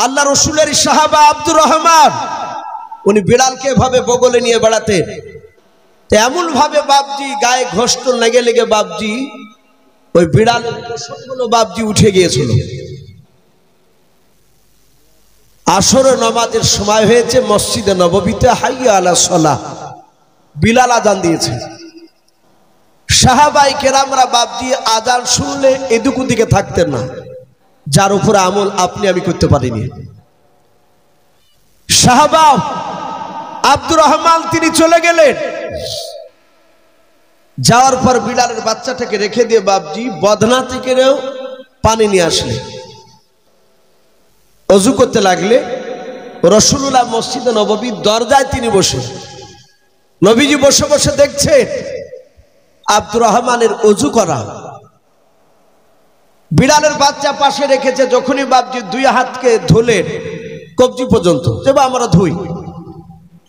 আল্লাহ রসুলের সাহাবা আব্দুর রহমান উনি বিড়ালকে এভাবে বগলে নিয়ে বেড়াতেন। এমন ভাবে বাপজি গায়ে ঘষ্ট লেগে লেগে বাপজি ওই বিড়ালের পোষণগুলো বাপজি উঠে গিয়েছিল। আসরের নামাজের সময় হয়েছে, মসজিদে নববীতে হাইয়া আলা সালাহ বিলাল আজান দিয়েছে। সাহাবাই কেরামরা বাপজি আজান শুনলে এদিক ওদিকে থাকতেন না, যার উপরে আমল আপনি আমি করতে পারিনি। সাহাবা আব্দুর রহমান তিনি চলে গেলেন। যাওয়ার পর বিড়ালের বাচ্চাটাকে রেখে দিয়ে বাপজি বদনা থেকে পানি নিয়ে আসলে অজু করতে লাগলে। রাসূলুল্লাহ মসজিদে নববীর দরজায় তিনি বসে, নবীজি বসে বসে দেখছে আব্দুর রহমানের অজু করা। বিড়ালের বাচ্চা পাশে রেখেছে, যখনই বাপজি দুই হাতকে ধুলেন কবজি পর্যন্ত, যেবা আমরা ধুই,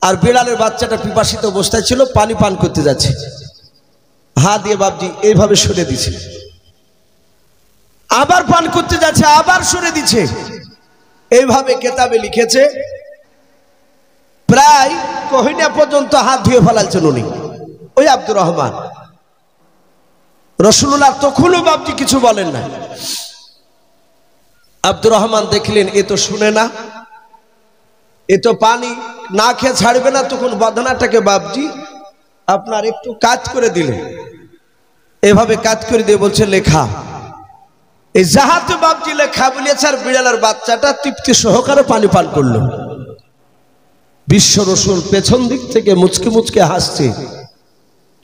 আর বিড়ালের বাচ্চাটা পিপাসিত অবস্থায় ছিল, পানি পান করতে যাচ্ছে, হাত দিয়ে বাপজি এইভাবে সরে দিছে, আবার পান করতে যাচ্ছে, আবার সরে দিচ্ছে। এইভাবে কেতাবে লিখেছে প্রায় কহিনা পর্যন্ত হাত ধুয়ে ফেলাচ্ছেন উনি, ওই আব্দুর রহমান। রাসূলুল্লাহ তখনও বাপজি কিছু বলেন না। আব্দুর রহমান দেখলেন এ তো শুনে না, এ তো পানি না খেয়ে ছাড়বে না, তখন বদনাটাকে বাপজি আপনার একটু কাজ করে দিলেন। এভাবে কাজ করে দিয়ে বলছে লেখা। এই জাহাতে বাপজি লেখা বলেছে, আর বিড়ালের বাচ্চাটা তৃপ্তি সহকারে পানি পান করলো। বিশ্ব রসুল পেছন দিক থেকে মুচকে মুচকে হাসছে,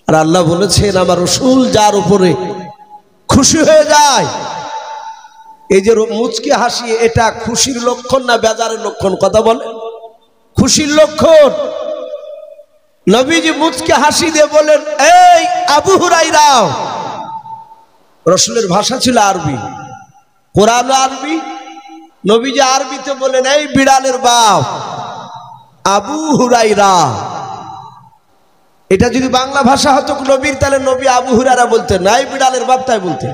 আর আল্লাহ বলেছেন আমার রসুল যার উপরে খুশি হয়ে যায়। এই যে মুচকে হাসি, এটা খুশির লক্ষণ না বেজারের লক্ষণ? কথা বলে খুশির লক্ষণ। নবীজি মুচকে হাসি দিয়ে বলেন এই আবু হুরায়রা। রসুলের ভাষা ছিল আরবি, কোরআন আরবি, নবীজি আরবিতে বলেন এই বিড়ালের বাপ আবু হুরায়রা। এটা যদি বাংলা ভাষা হতো নবীর, তাহলে নবী আবু হুরায়রা বলতেন না, এই বিড়ালের বাপ তাই বলতেন।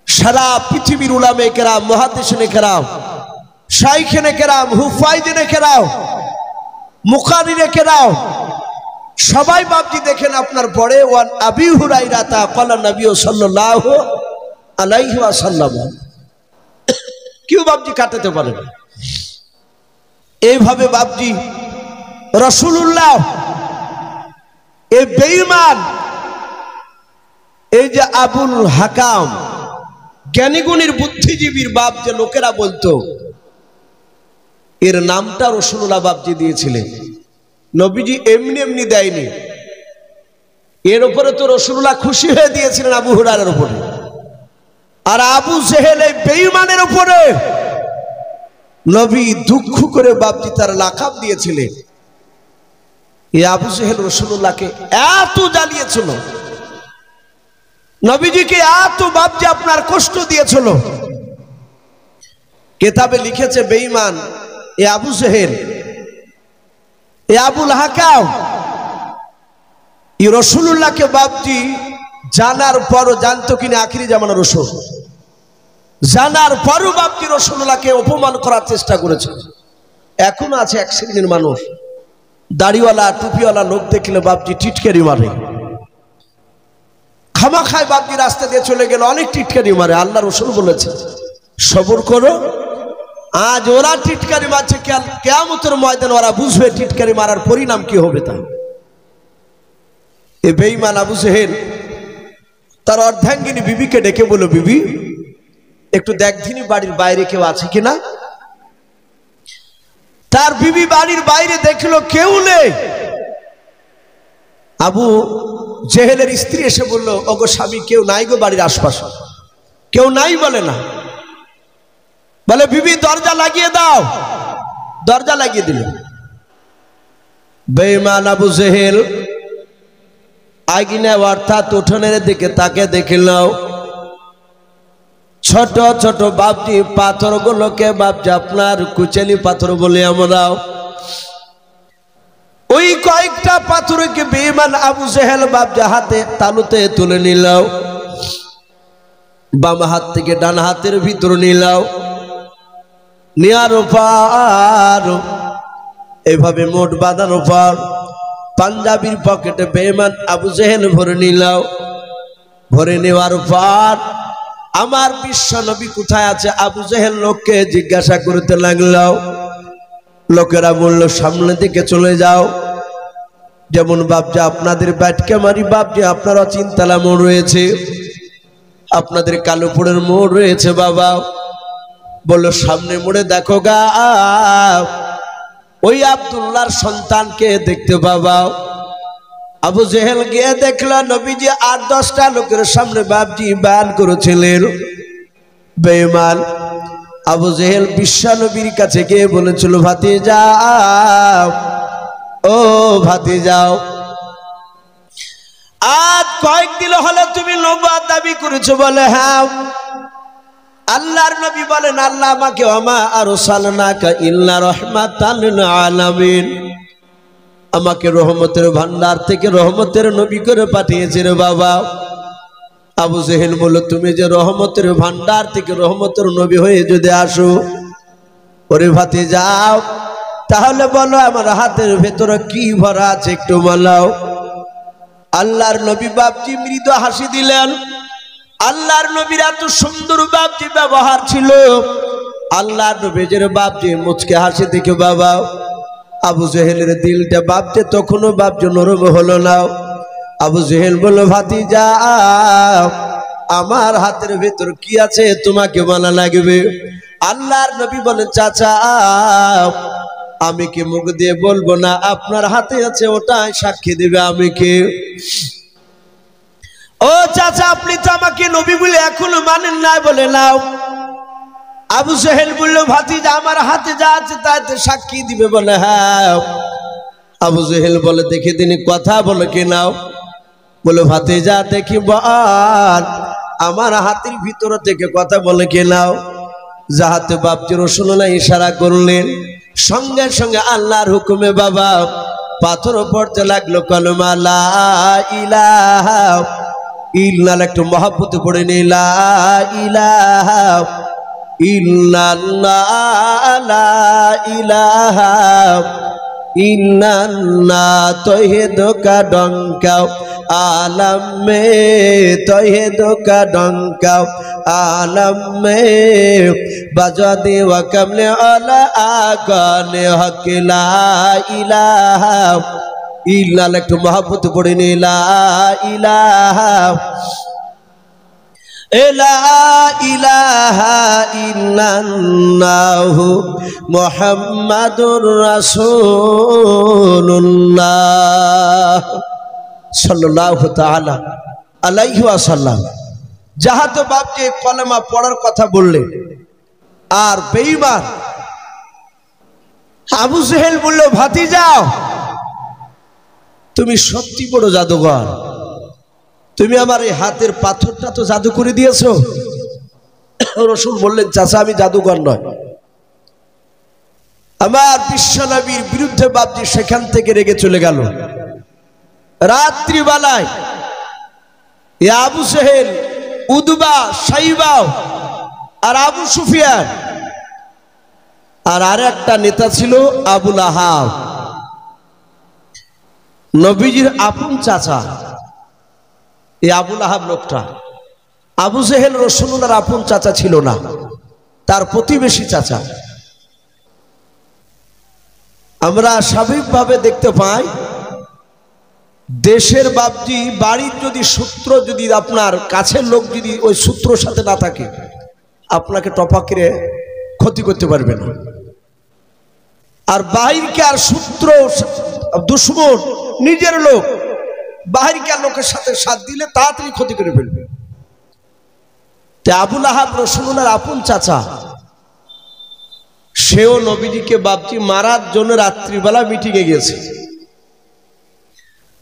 সারা পৃথিবীর উলামে কেরাম, মুহাদ্দিসিনে কেরাম, শাইখেনে কেরাম, হুফাইজিনে কেরাম, মুকারিনে কেরাম সবাই বাপজি দেখেন আপনার পরে ওয়ান আবি হুরায়রা তা ক্বালা নবী সাল্লাল্লাহু আলাইহি ওয়াসাল্লাম। কেউ বাপজি কাটাতে পারে না। এইভাবে বাপজি রাসূলুল্লাহ এই বেঈমান, এই যে আবুল হাকাম জ্ঞানীগুণীর বুদ্ধিজীবীর বাপ যে লোকেরা বলতো, এর নামটা রাসূলুল্লাহ বাপজি দিয়েছিলেন। নবীজি এমনি এমনি দেয়নি, এর উপরে তো রাসূলুল্লাহ খুশি হয়ে দিয়েছিলেন আবু হুরায়রার উপরে। আর আবু জেহেল এই বেঈমানের উপরে নবী দুঃখ করে বাপজি তার লাকাব দিয়েছিলেন। এই আবু জেহেল রাসূলুল্লাহকে এত জ্বালিয়েছিল, নবীজিকে এত বাপজি আপনার কষ্ট দিয়েছিল। কেতাবে লিখেছে বেঈমান এ আবু জেহেল, এ আবুল হাকাম, এই রাসূলুল্লাহকে বাপজি জানার পরও, জানতো কিনা আখিরি জামানার রাসূল, জানার পরও বাপজি রাসূলুল্লাহকে অপমান করার চেষ্টা করেছে। এখনো আছে এক শ্রেণীর মানুষ, দাড়িওয়ালা টুপিওয়ালা লোক দেখলে বাপজি টিটকারি মারে, খামাখায় বাপজি রাস্তা দিয়ে চলে গেল অনেক টিটকারি মারে। আল্লাহ রাসূল বলেছে সবর করো, আজ ওরা টিটকারি মারছে, কিয়ামতের ময়দানে ওরা বুঝবে টিটকারি মারার পরিণাম কি হবে। তা এই বেঈমান আবু জেহেল তার অর্ধাঙ্গিনী বিবিকে ডেকে বলল, বিবি একটু দেখধিনি বাড়ির বাইরে কেউ আছে কিনা। তার বিবি বাড়ির বাইরে দেখলো কেউ নেই। আবু জেহেলের স্ত্রী এসে বলল, ওগো স্বামী কেউ নাই গো বাড়ির আশপাশে, কেউ নাই বলে না। বলে বিবি দরজা লাগিয়ে দাও, দরজা লাগিয়ে দিল। বেঈমান আবু জেহেল আগুনে অর্থাৎ উঠোনের দিকে তাকে দেখিল ছোট ছোট বাপজি পাথরগুলোকে বাপজি আপনার কুচেলি পাথর বলে আমরা, ওই কয়েকটা পাথরকে বেঈমান আবু জেহেল বাপজি হাতে তালুতে তুলে নিল, বাম হাত থেকে ডান হাতের ভিতর নিল, নেয়ার পর এভাবে মোট বাঁধানোর পর পাঞ্জাবির পকেটে বেঈমান আবু জেহেল ভরে নিল। ভরে নেওয়ার পর আমার বিশ্ব নবী কোথায় আছে আবু জেহেল লোককে জিজ্ঞাসা করতে লাগলো। লোকেরা বলল সামনে দিকে চলে যাও। যেমন বাপজি আপনাদের ব্যাটকে মারি, বাপজি আপনারা চিন্তালা মোড় রয়েছে, আপনাদের কালোপুরের মোড় রয়েছে বাবা। বললো সামনে মোড়ে দেখো গা, ওই আব্দুল্লাহর সন্তানকে দেখতে পাবা। আবু জেহেল গিয়ে দেখলো নবীজি 8-10টা লোকের সামনে বাপজি বয়ান করেছিলেন। বেঈমান আবু জেহেল বিশ্ব নবীর কাছে গিয়ে বলেছিল ভাতিজা, ও ভাতিজাও, আজ কয়েকদিন হলো তুমি নবুয়ত দাবি করেছো। বলে হ্যাঁ। আল্লাহর নবী বলেন আল্লাহ আমাকে ওমা আরসালনাকা ইল্লা রাহমাতাল লিল আলামিন, আমাকে রহমতের ভান্ডার থেকে রহমতের নবী করে পাঠিয়েছে রে বাবা। আবু জেহেল বলল তুমি যে রহমতের ভান্ডার থেকে রহমতের নবী হয়ে যদি আসো, ওরে ভাতিজাও তাহলে বলো আমার হাতের ভেতরে কি ভরা আছে একটু বলো। আল্লাহর নবী বাপজি মৃদু হাসি দিলেন। আল্লাহর নবীর এত সুন্দর বাপজি ব্যবহার ছিল। আল্লাহর নবীর বাপজি মুচকে হাসি দেখে বাবা আবু জেহেলের দিলটা বাপজি তখনও বাপজি নরম হলো না। আবু জেহেল বলল ভাতিজা আমার হাতের ভেতর কি আছে তোমাকে বলা লাগবে। আল্লাহর নবী বলেন চাচা আমি কি মুখ দিয়ে বলবো না, আপনার হাতে আছে ওটাই সাক্ষী দেবে আমি কে। ও চাচা আপনি তো আমাকে নবী বলে এখনো মানেন না। বলে নাও। আবু জেহেল বলল ভাতিজা আমার হাতে যা আছে তাতে সাক্ষী দিবে। বলে হ্যাঁ। আবু জেহেল বলে দেখি তিনি কথা বলে কি নাও। বলে ভাতিজা দেখি বল আমার হাতের ভিতর থেকে কথা বলে কে নাও। যাহাতে বাপজি রাসূলুল্লাহ ইশারা করলেন, সঙ্গে সঙ্গে আল্লাহর হুকুমে বাবা পাথর পড়তে লাগলো কলমা লা ইলাহা ইল্লাল্লাহ। একটু মহব্বতে পড়ে নি লা ইলাহা ইল্লাল্লাহ লা ইলাহা ইল্লাল্লাহ তৌহিদ কা ডঙ্কা आलम में तौहीद का डंका आलम में बजा दे व कमले अला आकान हक ला इलाहा इल्लल्लाह। একটু মহব্বত পড়ে নি লা ইলাহা লা ইলাহা ইল্লাল্লাহু মুহাম্মাদুর রাসূলুল্লাহ সাল্লাল্লাহু তাআলা আলাইহি ওয়াসাল্লাম। যাহা তো বাপকে কলেমা পড়ার কথা বললেন। আর বেঈমান আবু জেহেল বলল ভাতিজা তুমি সত্যি বড় জাদুকর, তুমি আমার এই হাতের পাথরটা তো জাদু করে দিয়েছো। রাসূল বললেন চাচা আমি জাদুকর নয়। আমার বিশ্ব নবীর বিরুদ্ধে বাপজি সেখান থেকে রেগে চলে গেল। রাত্রিবেলায় আবু জেহেল, উদবা, সাইবা আর আবু সুফিয়ান আর আরেকটা নেতা ছিল আবু লাহাব, নবীজির আপন চাচা। এই আবু লাহাব লোকটা, আবু জেহেল রাসূলুল্লাহর আপন চাচা ছিল না, তার প্রতিবেশী চাচা। আমরা স্বাভাবিকভাবে দেখতে পাই দেশের বাপজি বাড়ির যদি সূত্র যদি আপনার কাছের লোক যদি ওই সূত্রর সাথে না থাকে আপনাকে টপাকে ক্ষতি করতে পারবে না। আর বাহিরকে আর সূত্র দুশ্মন নিজের লোক বাহিরকে লোকের সাথে সাথ দিলে তাড়াতাড়ি ক্ষতি করে ফেলবে। তে আবু লাহাব রাসূলুল্লাহর আপন চাচা, সেও নবীজিকে বাপজি মারার জন্য রাত্রিবেলা মিটিংয়ে গেছে।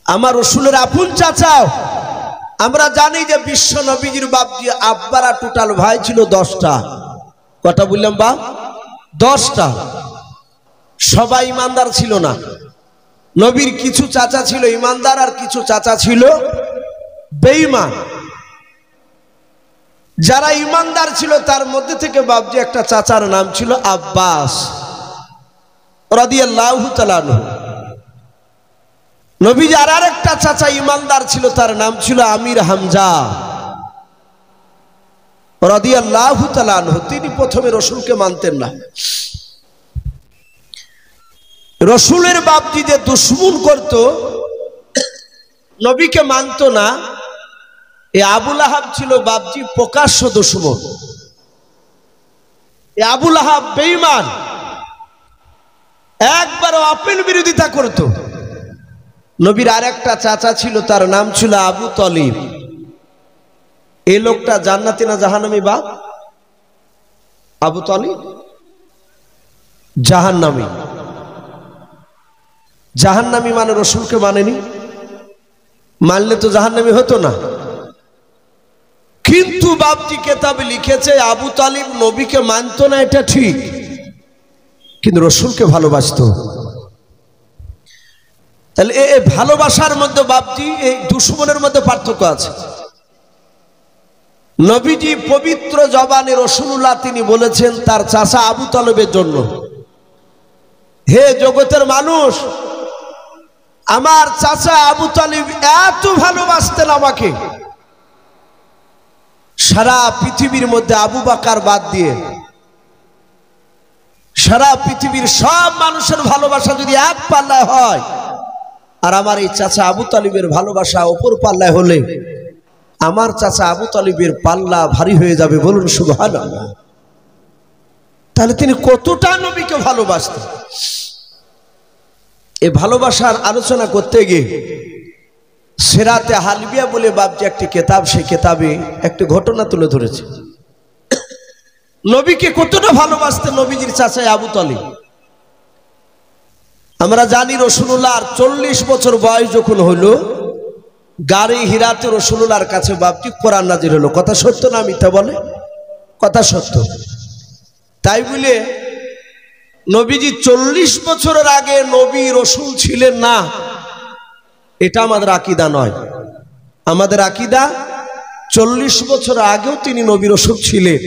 আমার রাসূলের আপন চাচাও। আমরা জানি যে বিশ্ব নবীজির বাপজি আব্বারা টোটাল ভাই ছিল 10টা। কটা বললাম বা 10টা। সবাই ইমানদার ছিল না। নবীর কিছু চাচা ছিল ইমানদার আর কিছু চাচা ছিল বেঈমান। যারা ইমানদার ছিল তার মধ্যে থেকে বাবজি একটা চাচার নাম ছিল আব্বাস রাদিয়াল্লাহু তাআলা আনহু। নবীজির আর একটা চাচা ইমানদার ছিল, তার নাম ছিল আমির হামজা রাদিয়াল্লাহু তাআলা আনহু। তিনি প্রথমে রসুলকে মানতেন না। রসুলের বাপজি যে দুশমন করত, নবীকে মানত না, এ আবুল আহাব ছিল বাপজি প্রকাশ্য দুশমন। এ আবুল আহাব বেঈমান, একবারও আপেল বিরোধিতা করত। নবীর আর একটা চাচা ছিল, তার নাম ছিল আবু তালিব। এই লোকটা জান্নাতি না জাহান্নামী? বাপ আবু তালিব জাহান্নামী। জাহান্নামী মানে রসুলকে মানেনি, মানলে তো জাহান্নামী হতো না। কিন্তু বাপজি কেতাবে লিখেছে আবু তালিব নবীকে মানত না, এটা ঠিক, কিন্তু রসুলকে ভালোবাসতো। তাহলে এই ভালোবাসার মধ্যে বাপজি এই দুশমনের মধ্যে পার্থক্য আছে। নবীজি পবিত্র জবানে রসুলুল্লাহ তিনি বলেছেন তার চাচা আবু তালেবের জন্য, হে জগতের মানুষ, আমার চাচা আবু তালিব এত ভালোবাসতেন আমাকে, সারা পৃথিবীর মধ্যে আবু বকর বাদ দিয়ে সারা পৃথিবীর সব মানুষের ভালোবাসা যদি এক পাল্লায় হয়, আর আমার এই চাচা আবু তালিবের ভালোবাসা অপর পাল্লায় হলে আমার চাচা আবু তালিবের পাল্লা ভারী হয়ে যাবে। বলুন সুবহানাল্লাহ। তাহলে তিনি কতটা নবীকে ভালোবাসতেন। এই ভালোবাসার আলোচনা করতে গিয়ে সিরাতে হালবিয়া বলে বাপজি একটি কিতাব, সেই কিতাবে একটি ঘটনা তুলে ধরেছে। নবীকে কতটা ভালোবাসতেন নবীজির চাচা আবু তালিব। আমরা জানি রাসূলুল্লাহর 40 বছর বয়স যখন হলো, গাড়ি হিরাতে রাসূলুল্লাহর কাছে বাপজি কোরআন নাজিল হলো। কথা সত্য না মিথ্যা? বলে কথা সত্য। তাই বলে নবীজি 40 বছরের আগে নবী রসুল ছিলেন না, এটা আমাদের আকীদা নয়। আমাদের আকীদা 40 বছর আগেও তিনি নবী রসুল ছিলেন।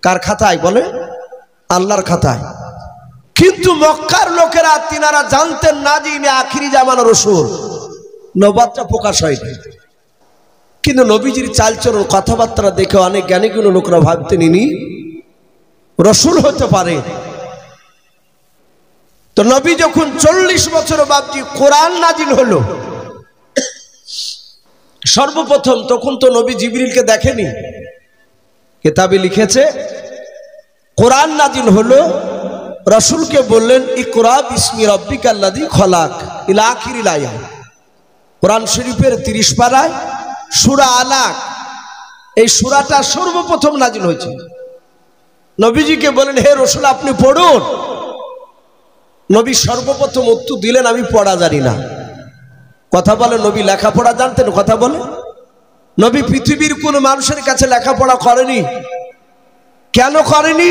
কার খাতায়? বলে আল্লাহর খাতায়। কিন্তু মক্কার লোকেরা তিনারা জানতেন না যে ইনি আখিরি জামানার রসুল, নবুয়তটা প্রকাশ হয়নি। কিন্তু নবীজির চালচলন কথাবার্তা দেখে অনেক জ্ঞানীগুলো লোকরা ভাবতেন ইনি রসুল হতে পারে। তো নবী যখন 40 বছর বাপজি কোরআন নাজিল হলো, সর্বপ্রথম তখন তো নবী জিবরিলকে দেখেনি। কিতাবে লিখেছে কোরআন নাজিল হলো, রাসূলকে বললেন ইকরা বিসমি রাব্বিকাল্লাযী খলাক ইলা আখিরিল আয়াত। কোরআন শরীফের 30 পারায় সূরা আলাক, এই সূরাটা সর্বপ্রথম নাজিল হয়েছে। নবীজিকে বলেন হে রাসূল আপনি পড়ুন। নবী সর্বপ্রথম উত্তর দিলেন আমি পড়া জানি না। কথা বলে নবী লেখাপড়া জানতেন? কথা বলে নবী পৃথিবীর কোন মানুষের কাছে লেখাপড়া করেনি। কেন করেনি?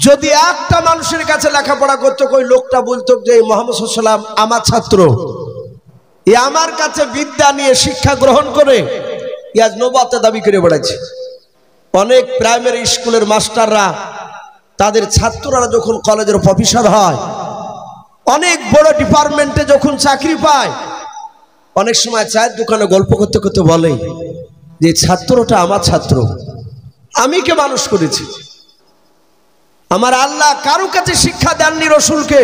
যদি একটা মানুষের কাছে লেখাপড়া করতো, ওই লোকটা বলতো যে মুহাম্মদ সাল্লাল্লাহু আলাইহি ওয়াসাল্লাম আমার ছাত্র, এ আমার কাছে বিদ্যা নিয়ে শিক্ষা গ্রহণ করে আজ নবুয়তের দাবি করে বেড়াচ্ছে। অনেক প্রাইমারি স্কুলের মাস্টাররা তাদের ছাত্ররা যখন কলেজের প্রফেসর হয়, অনেক বড় ডিপার্টমেন্টে যখন চাকরি পায়, অনেক সময় চায়ের দোকানে গল্প করতে করতে বলে যে ছাত্রটা আমার ছাত্র, আমি কে মানুষ করেছি। আমার আল্লাহ কারো কাছে শিক্ষা দেননি রসুলকে,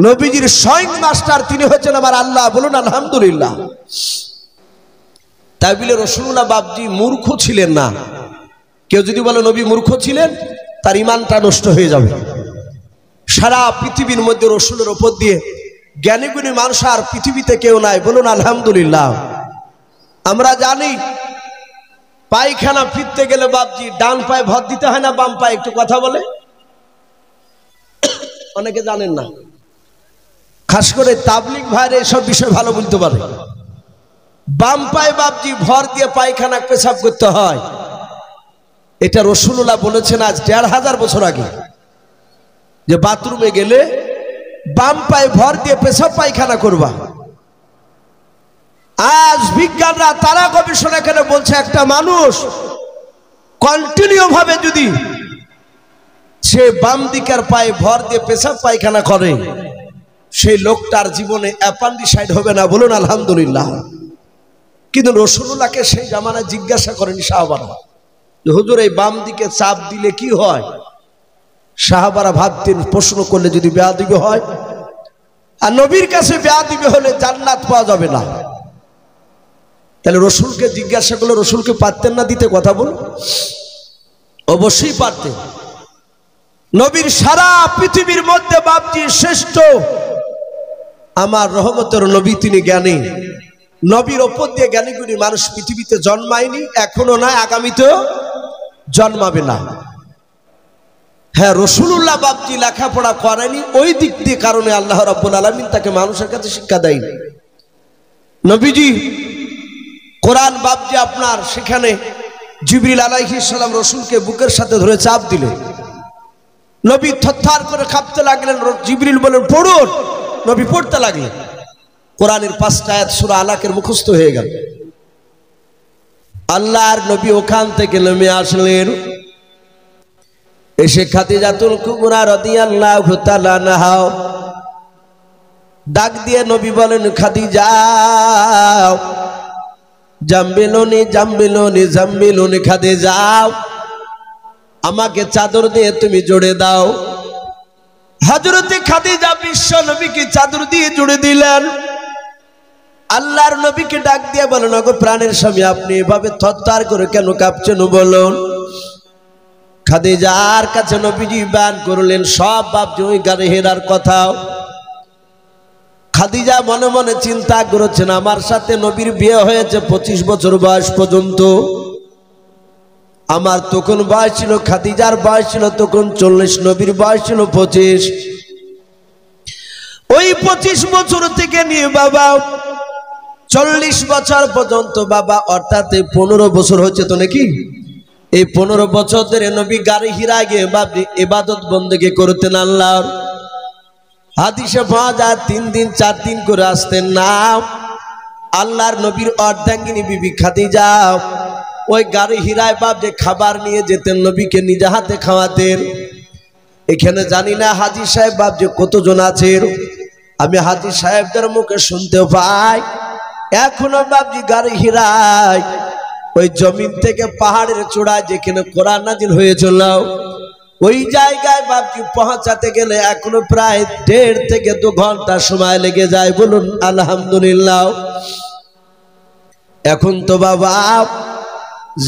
নবীজির স্বয়ং মাস্টার তিনি হচ্ছেন আমার আল্লাহ। বলুন আলহামদুলিল্লাহ। তাই বলে রাসূলুল্লাহ বাপজি মূর্খ ছিলেন না। কেউ যদি বলে নবী মূর্খ ছিলেন, তার ইমানটা নষ্ট হয়ে যাবে। সারা পৃথিবীর মধ্যে রসুলের ওপর দিয়ে জ্ঞানী গুণী মানুষ আর পৃথিবীতে কেউ নাই। বলুন আলহামদুলিল্লাহ। আমরা জানি পায়খানা ফিরতে গেলে বাপজি ডান পায়ে ভর দিতে হয় না বাম পায়ে? একটু কথা বলে অনেকে জানেন না, খাস করে তাবলিগ ভাইরা এসব বিষয় ভালো বলতে পারে। বাম পায়ে বাপজি ভর দিয়ে পায়খানা পেশাব করতে হয়। এটা রাসূলুল্লাহ বলেছেন আজ ১৫০০ বছর আগে, যে বাথরুমে গেলে বাম পায়ে ভর দিয়ে পেশাব পায়খানা করবা। আজ বিজ্ঞানরা তারা গবেষণা করে বলছে একটা মানুষ কন্টিনিউ ভাবে যদি সে বাম দিকের পায়ে ভর দিয়ে পেশাব পায়খানা করে, সেই লোকটার জীবনে অ্যাপেন্ডিসাইড হবে না, বলুন আলহামদুলিল্লাহ। কিন্তু রাসূলুল্লাহকে সেই জামানায় জিজ্ঞাসা করেন সাহাবারা, হুজুর এই বাম দিকে চাপ দিলে কি হয়? সাহাবারা ভাবতেন প্রশ্ন করলে যদি বেয়াদবি হয়, আর নবীর কাছে বেয়াদবি হলে জান্নাত পাওয়া যাবে না। তাহলে রসুলকে জিজ্ঞাসা করলে রসুলকে পারতেন না দিতে? কথা বলুন, অবশ্যই পারতেন। নবীর সারা পৃথিবীর মধ্যে বাপজি শ্রেষ্ঠ আমার রহমতের নবী, তিনি জ্ঞানী। নবীর ওপর দিয়ে জ্ঞানীগুণী মানুষ পৃথিবীতে জন্মায়নি, এখনো নয়, আগামীতেও জন্মাবে না। হ্যাঁ, রাসূলুল্লাহ বাপজি লেখাপড়া করেনি, ওই দিক দিয়ে কারণে আল্লাহ রাব্বুল আলামিন তাকে মানুষের কাছে শিক্ষা দেয়নি। নবীজি কোরআন বাপজি আপনার সেখানে জিবরিল আলাইহিস সালাম রসুলকে বুকের সাথে ধরে চাপ দিলেন, নবী থরথর করে কাঁপতে লাগলেন। জিবরিল বলেন পড়ুন, নবী পড়তে লাগলেন। কোরআনের 5টা আয়াত সূরা আলাকের মুখস্থ হয়ে গেল। আল্লাহর নবী ওখান থেকে নেমে আসলেন, এসে খাদিজাতুল কুবরা রাদিয়াল্লাহু তাআলা আনহা ডাক দিয়ে নবী বলেন, খাদিজা জাম্বিলুনি জাম্বিলুনি জাম্বিলুনি, খাদিজা আমাকে চাদর দিয়ে তুমি জড়ে দাও। হযরতে খাদিজা বিশ্ব নবীকে চাদর দিয়ে জড়ে দিলেন। আল্লাহর নবীকে ডাক দিয়ে বলেন, ওগো প্রাণের স্বামী, আপনি এভাবে থরথর করে কেন কাঁপছেন বলুন? খাদিজার কাছে নবীজি বয়ান করলেন সব বাপজি ওই গাড়ি হেরার কথা। খাদিজা মনে মনে চিন্তা করেছেন, আমার সাথে নবীর বিয়ে হয়েছে 25 বছর বয়স পর্যন্ত, আমার তখন বয়স ছিল, খাদিজার বয়স ছিল তখন 40, নবীর বয়স ছিল 25। ওই 25 বছর থেকে নিয়ে বাবা 40 বছর পর্যন্ত বাবা, অর্থাৎ 15 বছর হচ্ছে তো নাকি? এই 15 বছর ধরে নবী গাড়ি হিরা গিয়ে বাপজি ইবাদত বন্দেগী করতেন আল্লাহর। হাদিসে পাওয়া যায় 3 দিন 4 দিন করে আসতেন না। আল্লাহর নবীর অর্ধাঙ্গিনী বিবি খাদিজা ওই গাড়ি হিরায় বাপজি খাবার নিয়ে যেতেন, নবীকে নিজে হাতে খাওয়াতেন। এখানে জানি না হাজী সাহেব বাপজি কতজন আছেন, আমি হাজী সাহেবদের মুখে শুনতে পাই এখনো বাপজি গাড়ি হিরায় ওই জমিন থেকে পাহাড়ের চূড়ায় যেখানে কোরআন নাজিল হয়েছিল, ওই জায়গায় বাপজি পৌঁছাতে গেলে এখনো প্রায় 1.5 থেকে 2 ঘন্টা সময় লেগে যায়, বলুন আলহামদুলিল্লাহ। এখন তো বাবা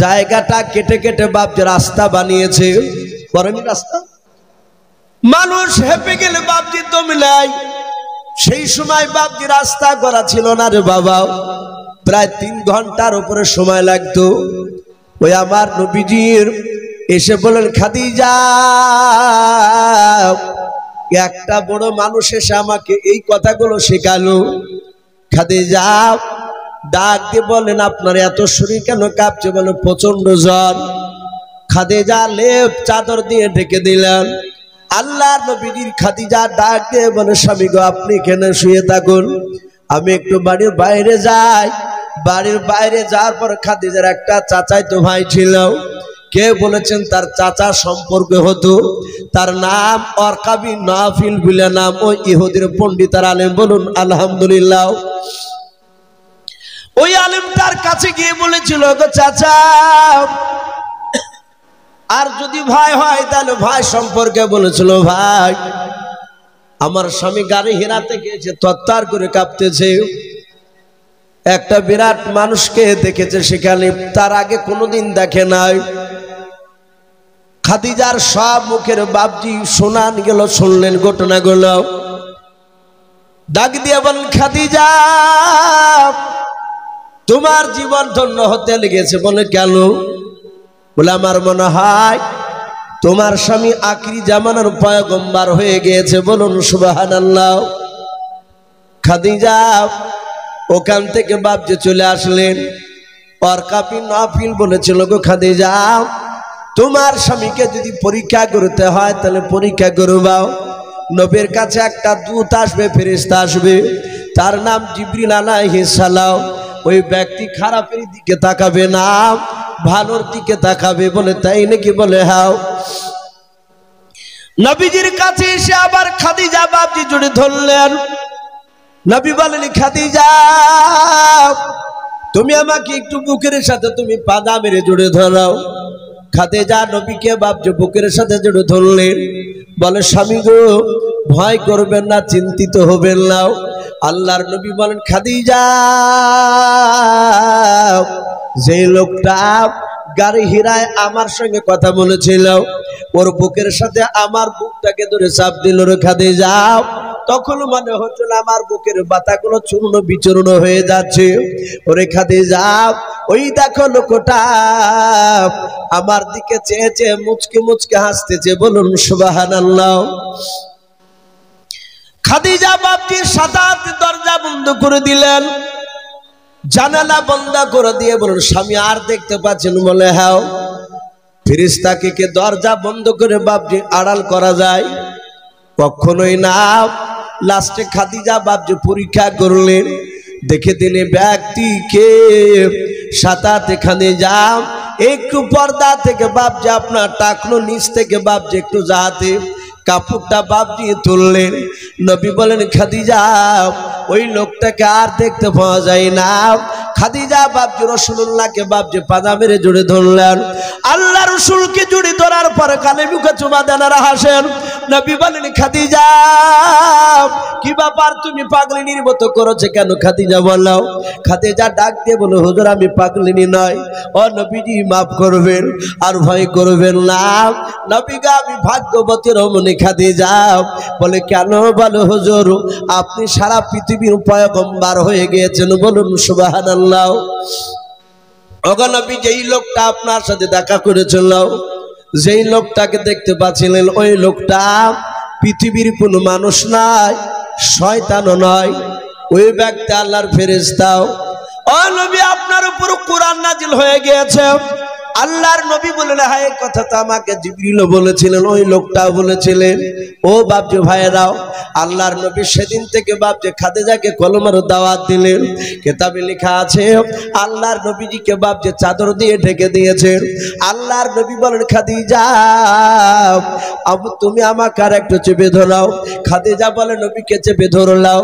জায়গাটা কেটে কেটে বাপজি রাস্তা বানিয়েছে, করেনি রাস্তা? মানুষ হেঁপে গেলে বাপজি দম নাই। সেই সময় বাপজি রাস্তা করা ছিল না রে বাবা, প্রায় 3 ঘন্টার উপরে সময় লাগতো। ওই আমার নবীজির এসে বলেন, খাদিজা একটা বড় মানুষ এসে আমাকে এই কথাগুলো শেখালো। খাদিজা ডাক দিয়ে বলেন, আপনার এত শরীর কেন কাঁপছে? বলে প্রচন্ড জ্বর। খাদিজা লেপ চাদর দিয়ে ঢেকে দিলেন। আল্লাহর নবীজির খাদিজা ডাক দিয়ে বলে, স্বামী গো আপনি এখানে শুয়ে থাকুন, আমি একটু বাড়ির বাইরে যাই। বাড়ির বাইরে যাওয়ার পর খাদিজার একটা চাচাতো ভাই ছিল, কে বলেছেন তার চাচা সম্পর্ক হতো, তার নাম ওয়ারকা বিন নাফিল বলে নাম, ওই ইহুদির পণ্ডিত আর আলেম, বলুন আলহামদুলিল্লাহ। ওই আলেমটার কাছে গিয়ে বলেছিল, গো চাচা আর যদি ভাই হয় তাহলে ভাই সম্পর্কে বলেছিল, ভাই আমার স্বামী গাড়ি হেরাতে গিয়েছে, থরথর করে কাঁপতেছে, একটা বিরাট মানুষকে দেখেছে সেখানে, তার আগে কোনোদিন দেখে নাই। খাদিজার সব মুখের বাপজি শোনান গেল, শুনলেন ঘটনাগুলো। ডাক দিয়ে বলেন, খাদিজা তোমার জীবন ধন্য হতে লেগেছে। বলে কেন? বলে আমার মনে হয় তোমার স্বামী আখিরি জামানার পয়গম্বর হয়ে গিয়েছে, বলুন সুবহানাল্লাহ। খাদিজা ওখান থেকে বাপজি চলে আসলেন। ওয়ারকা বিন নাফিল বলেছিল, গো খাদিজা তোমার স্বামীকে যদি পরীক্ষা করতে হয় তাহলে পরীক্ষা করবাও। নবীর কাছে একটা দূত আসবে, ফেরেশতা আসবে, তার নাম জিবরিল আলাইহিস সালাম। ওই ব্যক্তি খারাপের দিকে তাকাবে না, ভালোর দিকে তাকাবে বলে তাই নাকি? বলে হ্যাঁ। নবীজির কাছে এসে আবার খাদিজা বাপজি জড়িয়ে ধরলেন। নবী বলেন, খাদিজা তুমি আমাকে একটু বুকের সাথে তুমি পাদা মেরে জড়িয়ে ধরাও। খাদিজা নবীকে বাপজি বুকের সাথে জড়িয়ে ধরলেন। বলে, স্বামী গো ভয় করবেন না, চিন্তিত হবেন না। আল্লাহর নবী বলেন, খাদিজা যে লোকটা গাড়ি হিরায় আমার সঙ্গে কথা বলেছিল ওর বুকের সাথে আমার বুকটাকে ধরে চাপ দিল রে খাদিজা। তখন মনে হচ্ছিল আমার বুকের বাতাগুলো চূর্ণ বিচূর্ণ হয়ে যাচ্ছে। ওরে খাদিজা ওই দেখো লোকটা আমার দিকে চেয়ে চেয়ে মুচকে মুচকে হাসতেছে, বলুন সুবহানাল্লাহ। খাদিজা বাপজি সাদাত দরজা বন্ধ করে দিলেন, জানালা বন্ধ করে দিয়ে বলুন, স্বামী আর দেখতে পাচ্ছেন? বলে হ্যাঁ। ফেরেশতাকে কে দরজা বন্ধ করে বাপজি আড়াল করা যায়? কখনোই না। লাস্টে খাদিজা বাপজি পরীক্ষা করলেন, দেখে দিনে ব্যক্তিকে সাতাতে খাদিজা একটু পর্দা থেকে বাপজি আপনার টাকনো নিচ থেকে বাপজি একটু যাতে কাপড়টা বাপজি তুললেন। নবী বলেন, খাদিজা ওই লোকটাকে আর দেখতে পাওয়া যায় না। খাদিজা বাপজি রাসূলুল্লাহকে বাপজি পাদা মেরে জড়ে ধরলেন। আল্লাহ রাসূলকে জড়ে ধরার পরে কানে মুখে চুমা দেন আর হাসেন। নবী বলেন, খাদিজা কি ব্যাপার, তুমি পাগলিনীর মতো করেছে কেন? খাদিজা বলল। খাদিজা ডাক দিয়ে বলে, হুজুর আমি পাগলিনী নয়, ও নবীজি মাফ করবেন আর ভয় করবেন না। নবী গো আমি ভাগ্যবতী রমণী খাদিজা। বলে কেন? বলে হুজুর আপনি সারা পৃথিবীর পয়গম্বর হয়ে গিয়েছেন, বলুন সুবহানাল্লাহ। ওগো নবী যেই লোকটা আপনার সাথে দেখা করেছিল, যেই লোকটাকে দেখতে পাচ্ছিলেন, ওই লোকটা পৃথিবীর কোনো মানুষ নয়, শয়তানও নয়, ওই ব্যক্তি আল্লাহর ফেরেশতা। ও নবী আপনার উপর কোরআন নাজিল হয়ে গিয়েছে। আল্লাহর নবী বললেন, হ্যাঁ এই কথা তো আমাকে জিবরিল বলেছিলেন, ওই লোকটাও বলেছিলেন। ও বাপজি ভাইয়েরাও, আল্লাহর নবী সেদিন থেকে বাপজি খাদিজাকে কলমের দাওয়াত দিলেন। কিতাবে লেখা আছে আল্লাহর নবীজিকে বাপজি চাদর দিয়ে ঢেকে দিয়েছেন। আল্লাহর নবী বলেন, খাদিজা আবু তুমি আমাকে আর একটু চেপে ধরাও। খাদিজা বলে, নবীকে চেপে ধরলাম,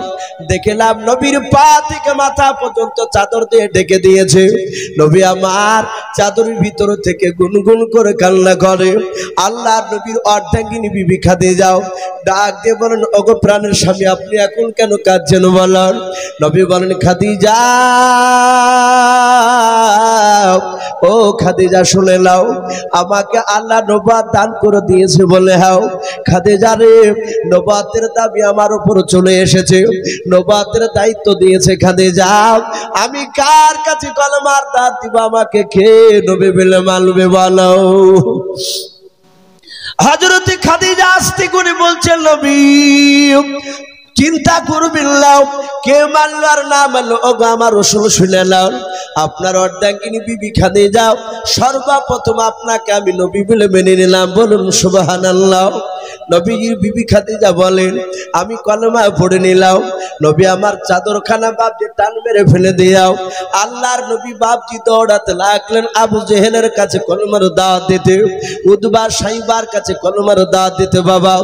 দেখলাম নবীর পা থেকে মাথা পর্যন্ত চাদর দিয়ে ঢেকে দিয়েছে। নবী আমার চাদরের ভিতর থেকে গুনগুন করে কান্না করে। আল্লাহর নবীর অর্ধাঙ্গিনী বিবি খাদিজা ডাক দিয়ে বলেন, ওগো প্রাণের স্বামী আপনি এখন কেন কাঁদছেন বলেন? নবী বলেন, খাদিজা ও খাদিজা শুনে নাও, আমাকে আল্লাহ নবুয়ত দান করে দিয়েছে বলে হ্যাঁ। খাদিজা রে নবুয়তের দাবি আমার উপর চলে এসেছে, নবুয়তের দায়িত্ব দিয়েছে খাদিজা। আমি কার কাছে কলমার দাঁত দিব? আমাকে কে নবী বলে মানবে বলো? হযরত খাদিজা আস্তে করে বলছেন, নবী চিন্তা করবেন না, কে মানলো আর না মানলো, ওগো আমার রাসূল শুনে নাও। আপনার অর্ধাঙ্গিনী বিবি খাদিজা সর্বপ্রথম আপনাকে আমি নবী বলে মেনে নিলাম, বলুন সুবহানাল্লাহ। নবীজির বিবি খাদিজা বলেন, আমি কলমা পড়ে নিলাম। নবী আমার চাদরখানা বাপজি টান মেরে ফেলে দিয়াও। আল্লাহর নবী বাপজি দৌড়াতে লাগলেন আবু জেহেলের কাছে কলমার দাওয়াত দিতে, উতবা সাইবার কাছে কলমার দাওয়াত দিতে। বাবা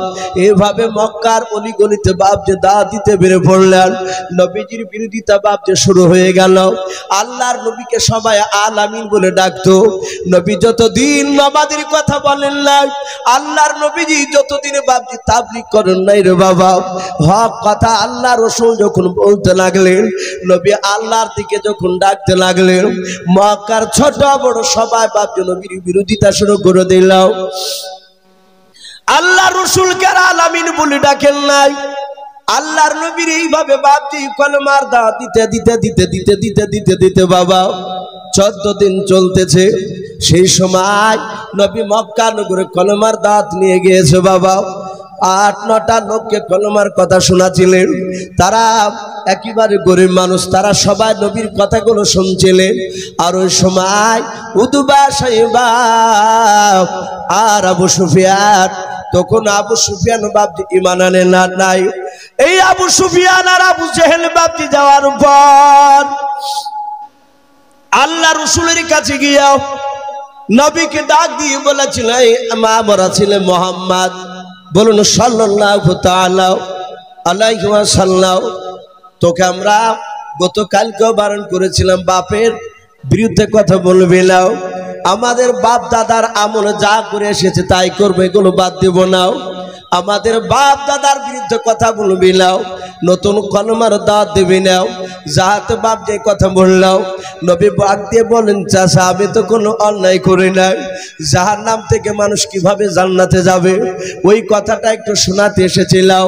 এভাবে মক্কার অলিগলিতে বাপজি দাওয়াত দিতে বেড়ে পড়লেন। নবীজির বিরোধিতা বাপজি শুরু হয়ে গেল। আল্লাহর নবীকে সবাই আল আমিন বলে ডাকতো। নবী যতদিন নামাজের কথা বলেন না, আল্লাহর নবীজি যতদিন বাপজি তাবলীগ করেন নাই রে বাবা, হক কথা আল্লাহ রাসূল যখন বলতে লাগলেন, নবী আল্লাহর দিকে যখন ডাকতে লাগলেন, মক্কার ছোট বড় সবাই বাপজি নবীর বিরোধিতা শুরু করে দিল। আল্লাহ রাসূলকে আল আমিন বলে ডাকেন নাই। আল্লাহর নবীর এইভাবে বাপজি কলমার দাওয়াত দিতে দিতে দিতে দিতে দিতে দিতে দিতে বাবা 14 দিন চলতেছে। সেই সময় নবী মক্কা নগরে কলমার দাওয়াত নিয়ে গিয়েছে বাবা। 8-9টা লোককে কলমার কথা শোনাছিলেন। তারা একেবারে গরিব মানুষ, তারা সবাই নবীর কথাগুলো শুনছিলেন। আর ওই সময় উতবা সাইবা আর আবু সুফিয়ান, তখন আবু সুফিয়ান বাপজি ঈমান আনে না নাই। এই আবু সুফিয়ান আর আবু জেহেল বাপজি যাওয়ার পর আল্লাহ রাসূলের কাছে গিয়া নবীকে ডাক দিয়ে বলেছিল, মা মরা ছিলেন মোহাম্মদ, বলুন সাল্লাল্লাহু তাআলা আলাইহি ওয়াসাল্লাম। তোকে আমরা গতকালকেও বারণ করেছিলাম বাপের বিরুদ্ধে কথা বলবি না, আমাদের বাপ দাদার আমলে যা করে এসেছে তাই করবে, এগুলো বাদ দেব না। আমাদের বাপ দাদার বিরুদ্ধে কথা বলবি না, নতুন কলমার দাওয়াত দিবি না। যাহাতে বাপ যে কথা বললাম, নবী বাদ দিয়ে বলেন, চাচা আমি তো কোনো অন্যায় করি নাই, জাহান্নাম থেকে মানুষ কিভাবে জান্নাতে যাবে ওই কথাটা একটু শোনাতে এসেছিলাম।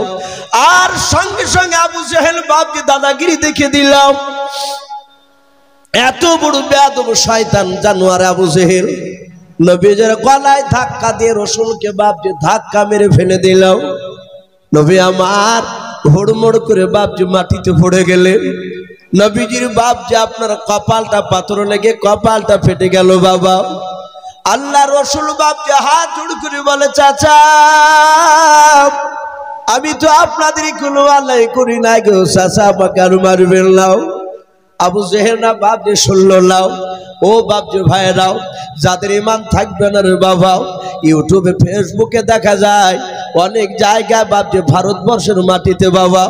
আর সঙ্গে সঙ্গে আবু জেহেল বাপকে দাদাগিরি দেখে দিলাম। এত বড় বেয়াদব শয়তান জানোয়ার আবু জেহেল, নবীর গলায় ধাক্কা দিয়ে রসুলকে বাপ যে ধাক্কা মেরে ফেলে দিল। নবী আমার হুড়মুড় করে বাপ যে মাটিতে পড়ে গেলেন। নবীজির বাপ যে আপনার কপালটা পাথর লেগে কপালটা ফেটে গেল বাবা। আল্লাহ রসুল বাপ যে হাত জোড় করে বলে, চাচা আমি তো আপনাদের কোনো আল্লাহ করি না গো, চাচা আমাকে আর মারবেন নাও। আবু জেহেল না বাপ যে শুনল নাও। ও বাপ যে ভাইরাও, যাদের ইমান থাকবে না রে বাবা, ইউটিউবে ফেসবুকে দেখা যায় অনেক জায়গায় বাপ যে ভারতবর্ষের মাটিতে বাবা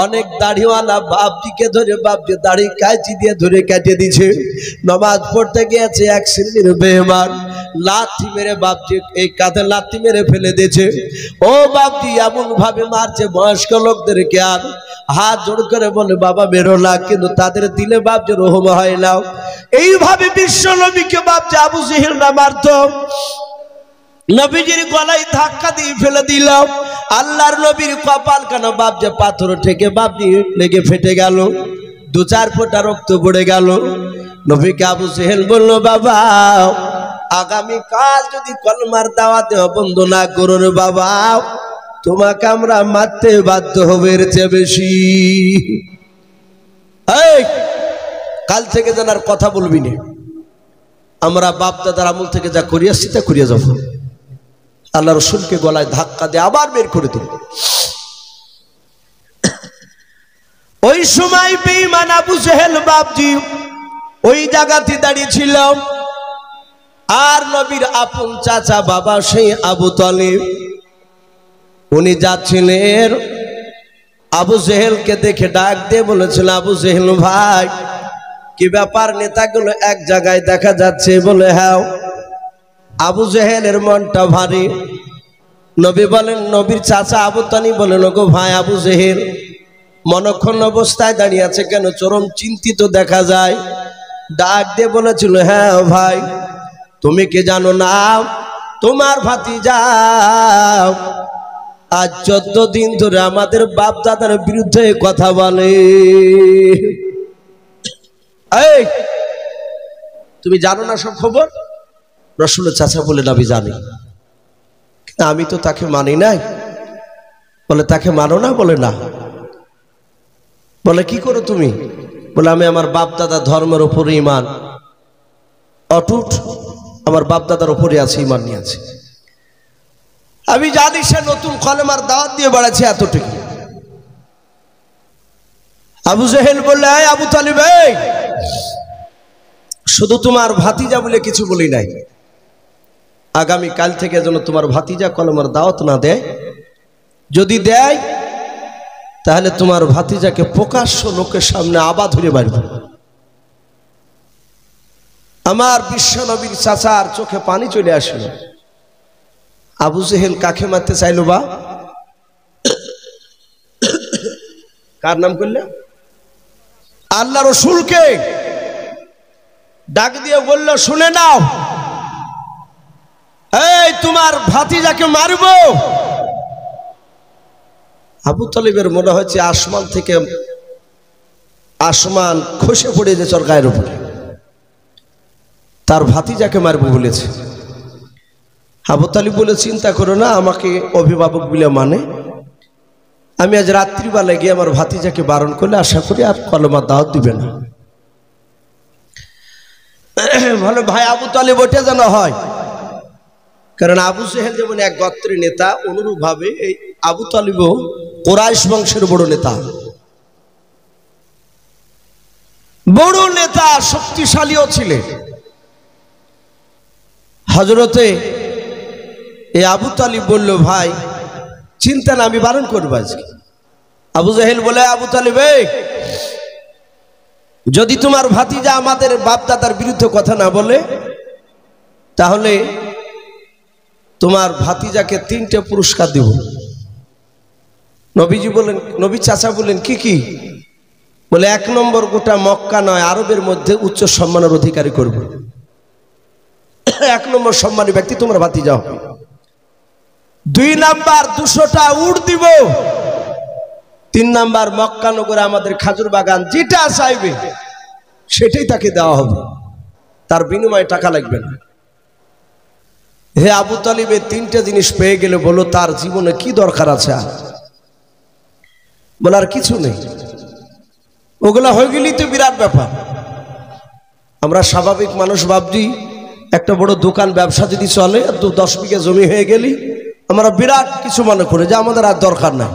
অনেক দাড়িওয়ালা বাপজিকে ধরে বাপ যে দাড়ি কাঁচি দিয়ে ধরে কেটে দিছে। নামাজ পড়তে গিয়েছে এক শ্রেণীর বেঈমান লাথি মেরে বাপজি এই কাঁধে লাথি মেরে ফেলে দিয়েছে। ও বাপজি এমন ভাবে মারছে বয়স্ক লোকদেরকে, আর হাত জোড় করে বলে বাবা বেরো না, কিন্তু তাদের দিলে বাপ যে রহম হয় না। এইভাবে বিশ্ব নবীকে বাপ যে আবু জেহেলরা মারত। নবীজির গলায় ধাক্কা দিয়ে ফেলে দিল। আল্লাহর নবীর কপাল কেন বাপ যে পাথর থেকে বাপজি লেগে ফেটে গেল, 2-4 ফোঁটা রক্ত পড়ে গেল। নবীকে আবু জেহেল বলল, বাবা আগামী কাল যদি কলমার দাওয়াতে বন্ধ না করো রে বাবা, তোমাকে আমরা মারতে বাধ্য হবে এর চেয়ে বেশি। এই কাল থেকে যেন আর কথা বলবি না, আমরা বাপ দাদার আমল থেকে যা করিয়ে আসছি তা করিয়ে যাবো। আল্লাহ রসুলকে গলায় ধাক্কা দিয়ে আবার বের করে দিল। ওই সময় বেঈমান আবু জেহেল বাপজি ওই জায়গাতে দাঁড়িয়ে ছিল। আর নবীর আপন চাচা বাবা সেই আবু তালিব উনি যাচ্ছিলেন। আবু জেহেলকে দেখে ডাক দিয়ে বলেছিল, আবু জেহেল ভাই কি ব্যাপার, নেতাগুলো এক জায়গায় দেখা যাচ্ছে? বলে হ্যাঁ। আবু জেহেলের মনটা ভারী। নবী বলেন, নবীর চাচা আবু তালিব বলেন, ওগো ভাই আবু জেহেল মনক্ষণ অবস্থায় দাঁড়িয়ে আছে কেন, চরম চিন্তিত দেখা যায়। ডাক দিয়ে বলেছিল, হ্যাঁ ভাই তুমি কি জানো না তোমার ভাতিজা আজ 14 দিন ধরে আমাদের বাপ দাদার বিরুদ্ধে কথা বলে। এই তুমি জানো না সব খবর? রসুলের চাচা বলেন, আমি জানি, আমি তো তাকে মানি নাই। বলে তাকে মানো না? বলে না। বলে কি করো তুমি? বলে আমি আমার বাপ দাদা ধর্মের উপরে ঈমান অটুট, আমার বাপ দাদার উপরে আছে, ঈমান নিয়ে আছে। আমি জানি সে নতুন কলেমার দাওয়াত দিয়ে বেড়াচ্ছে এতটুকু। আবু জেহেল বললে, আবু তালিব শুধু তোমার ভাতিজা বলে কিছু বলি নাই, আগামী কাল থেকে যেন তোমার ভাতিজা কলেমার দাওয়াত না দেয়। যদি দেয় তাহলে তোমার ভাতিজাকে প্রকাশ্য লোকের সামনে আবা ধরে মারব। আমার বিশ্ব নবীর চাচার চোখে পানি চলে আসল। আবু জেহেল কাকে মারতে চাইল বা? কার নাম করলে? আল্লাহ রসুলকে ডাক দিয়ে বলল, শুনে নাও, এই তোমার ভাতিজাকে মারব। আবু তালিবের মনে হচ্ছে আসমান থেকে আসমান খসে পড়ে যে ওর গায়ের উপরে, তার ভাতিজাকে মারবো বলেছে। আবু তালিব বলে, চিন্তা করো না, আমাকে অভিভাবক বলে মানে, আমি আজ রাত্রিবেলায় গিয়ে আমার ভাতিজাকে বারণ করলে আশা করি আর কলেমার দাওয়াত দিবে না। ভালো ভাই আবু তালিব ওটা যেন হয়, কারণ আবু জেহেল যেমন এক গোত্রের নেতা, অনুরূপ ভাবে এই আবু তালিবও কুরাইশ বংশের বড় নেতা, শক্তিশালীও ছিলেন। হযরতে আবু তালিব বলল, ভাই চিন্তা না, আমি বারণ করব আজকে। আবু জাহেল বলে, আবু তালিব, যদি তোমার ভাতিজা আমাদের বাপ দাদার বিরুদ্ধে কথা না বলে, তাহলে তোমার ভাতিজাকে 3টে পুরস্কার দেব। নবীজি বলেন, নবী চাচা বলেন, কি কি? বলে, 1 নম্বর, গোটা মক্কা নয় আরবের মধ্যে উচ্চ সম্মানের অধিকারী করব। 1 নম্বর সম্মানী ব্যক্তি তোমার ভাতিজা হবে। 2 নাম্বার 200টা উট দিব। 3 নাম্বার, মক্কা নগরে আমাদের খাজুর বাগান যেটা চাইবে সেটাই তাকে দেওয়া হবে, তার বিনিময়ে টাকা লাগবে না। হে আবু তালিব, 3টে জিনিস পেয়ে গেলে বলো তার জীবনে কি দরকার আছে? বলে, আর কিছু নেই। ওগুলা হয়ে গেলেই তো বিরাট ব্যাপার। আমরা স্বাভাবিক মানুষ ভাবছি একটা বড় দোকান ব্যবসা যদি চলে, 10 বিঘা জমি হয়ে গেলি আমরা বিরাট কিছু মনে করে যে আমাদের আর দরকার নাই।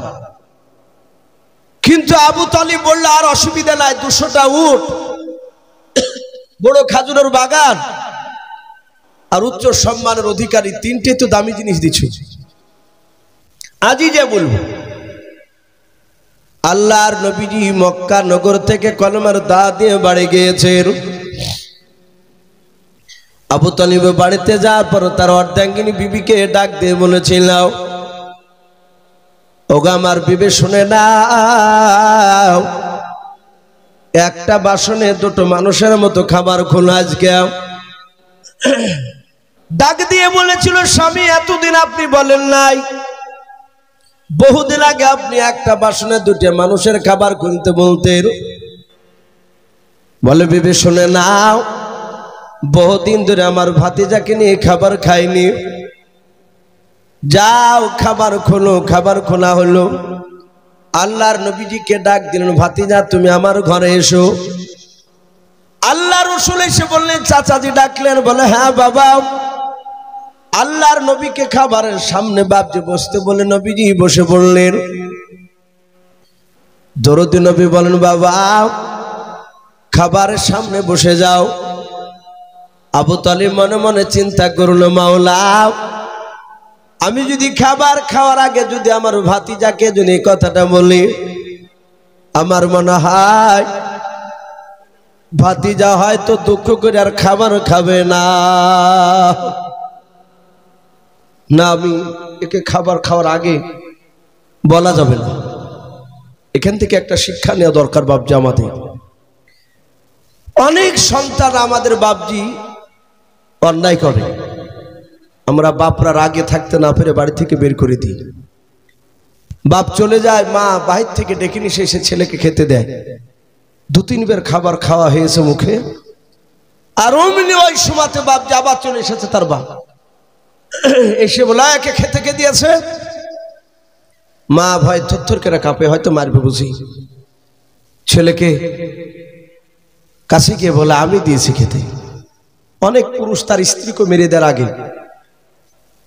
কিন্তু আবু তালিব বলল, আর অসুবিধা নাই, 200টা উট, বড় খাজুরের বাগান আর উচ্চ সম্মানের অধিকারী, 3টে তো দামি জিনিস দিচ্ছি। আজই যে বলবো, আল্লাহর নবীজি মক্কা নগর থেকে কলমার দাওয়াত দিয়ে বাড়ি গিয়েছেন। আবু তালিব বাড়িতে যাওয়ার পর তার অর্ধাঙ্গিনী বিবিকে ডাক দিয়ে বলেছিল, ওগো আমার বিবি শুনে নাও, একটা বাসনে 2টো মানুষের মতো খাবার খোলা আজকে। ডাক দিয়ে বলেছিল, স্বামী এতদিন আপনি বলেন নাই, বহুদিন আগে আপনি একটা বাসনে 2টা মানুষের খাবার খুলতে বলতেন। বলে, বিবি শুনে নাও, বহুদিন ধরে আমার ভাতিজাকে নিয়ে খাবার খাইনি, যাও খাবার খোলো। খাবার খোলা হলো। আল্লাহর নবীজিকে ডাক দিলেন, ভাতিজা তুমি আমার ঘরে এসো। আল্লাহ রাসূল এসে বললেন, চাচাজি ডাকলেন? বলে, হ্যাঁ বাবা। আল্লাহর নবীকে খাবারের সামনে বাপজি বসতে বলে নবীজি বসে পড়লেন। দরদি নবী বলেন, বাবা খাবারের সামনে বসে যাও। আবু তালিব মনে মনে চিন্তা করলো, মাওলা আমি যদি খাবার খাওয়ার আগে যদি আমার ভাতিজাকে যদি এই কথাটা বলি, আমার মনে হয় ভাতিজা হয়তো দুঃখ করে আর খাবার খাবে না। না, আমি একে খাবার খাওয়ার আগে বলা যাবে না। এখান থেকে একটা শিক্ষা নেওয়া দরকার বাপজি আমাদের। অনেক সন্তান আমাদের বাপজি অন্যায় করে, আমরা বাপরা রাগে থাকতে না পেরে বাড়ি থেকে বের করে দিই। বাপ চলে যায়, মা বাহির থেকে ডেকে নিয়ে এসে ছেলেকে খেতে দেয়। 2-3 বার খাবার খাওয়া হয়েছে মুখে, আর অমনি ওই সময়তে বাপ যে আবার চলে এসেছে তার বাপ, এসে বলে, একে খেতে কে দিয়েছে? মা ভয় থরথর করে কাঁপে, হয়তো মারবে বুঝি। ছেলেকে কাছে গিয়ে বলে, আমি দিয়েছি খেতে। অনেক পুরুষ তার স্ত্রীকে মেরে দেওয়ার আগে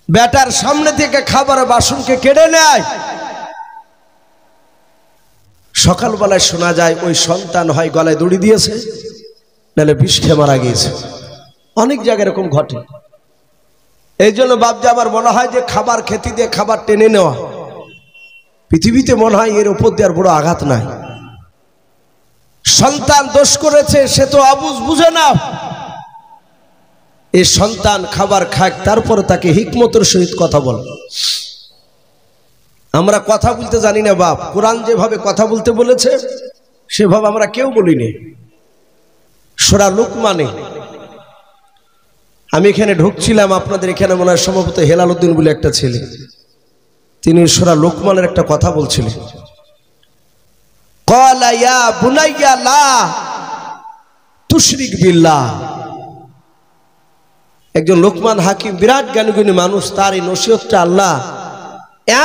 বেটার সামনে থেকে খাবার বাসনকে কেড়ে নেয়। সকালবেলায় শোনা যায় ওই সন্তান হয় গলায় দড়ি দিয়েছে, নাহলে বিষ খেয়ে মারা গিয়েছে। অনেক জায়গায় এরকম ঘটে। এই জন্য বাপজি আমার মনে হয় যে খাবার খেতে দিয়ে খাবার টেনে নেওয়া পৃথিবীতে মনে হয় এর উপর দেওয়ার বড় আঘাত নাই। সন্তান দোষ করেছে, সে তো অবুঝ বুঝে না। এই সন্তান খাবার খাক, তারপরে তাকে হিকমতের সহিত কথা বল। আমরা কথা বলতে জানি না বাপ, কোরআন যেভাবে কথা বলতে বলেছে সেভাবে আমরা কেউ বলিনি। সূরা লুকমানে আমি এখানে ঢুকছিলাম, আপনাদের এখানে মনে হয় সম্ভবত হেলাল উদ্দিন বলে একটা ছেলে, তিনি সূরা লুকমানের একটা কথা বলছিলেন। ক্বালা ইয়া বুনাইয়া লা তুশরিক বিল্লাহ। একজন লোকমান হাকিম, বিরাট জ্ঞানী মানুষ, তার এই নসিহতটা আল্লাহ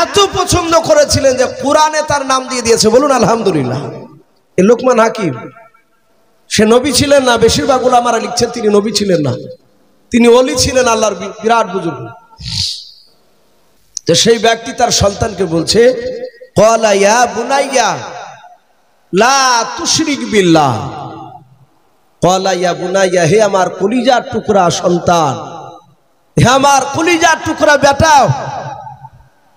এত পছন্দ করেছিলেন যে কোরআনে তার নাম দিয়ে দিয়েছে। বলুন আলহামদুলিল্লাহ। এই লোকমান হাকিম, সে নবী ছিলেন না, বেশিরভাগ উলামারা লিখছেন তিনি নবী ছিলেন না, তিনি ওলি ছিলেন, আল্লাহর বিরাট বুজুর্গ। তো সেই ব্যক্তি তার সন্তানকে বলছে, ক্বালা ইয়া বুনাইয়া লা তুশরিক বিল্লাহ। ক্বালা ইয়া বুনাইয়া, হে আমার কলিজার টুকরা সন্তান, হে আমার কলিজার টুকরা বেটা,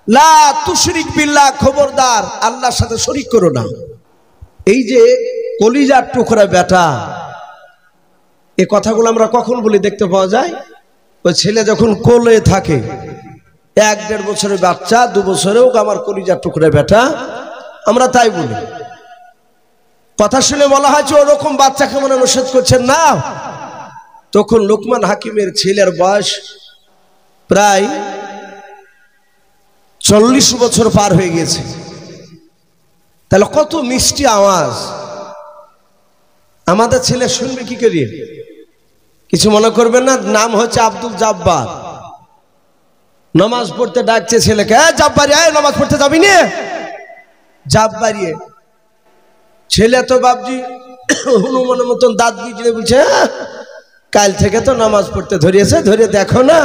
লা তুশরিক বিল্লাহ, খবরদার আল্লাহর সাথে শরীক করো না। এই যে কলিজার টুকরা বেটা, এই কথাগুলো আমরা কখন বলি দেখতে পাওয়া যায়? ওই ছেলে যখন কোলে থাকে, 1-1.5 বছরের বাচ্চা, 2 বছরেও আমার কলিজার টুকরা বেটা, আমরা তাই বলি। কথা শুনে বলা হয়েছে ওরকম বাচ্চাকে মনে নিষেধ করছেন না। তখন লোকমান হাকিমের ছেলের বয়স প্রায় 40 বছর পার হয়ে গেছে। তাহলে কত মিষ্টি আওয়াজ আমাদের ছেলে শুনবে কি করিয়ে? কিছু মনে করবেন না, নাম হচ্ছে আব্দুল জাব্বার। নামাজ পড়তে ডাকছে ছেলেকে, জাব্বারি আয় নামাজ পড়তে যাবি না? জাব্বারি। ছেলে তো বাপজি হনুমানের মতন দাঁত বিজড়ে বলছে, কাল থেকে তো নামাজ পড়তে ধরিয়েছে, ধরে দেখো না।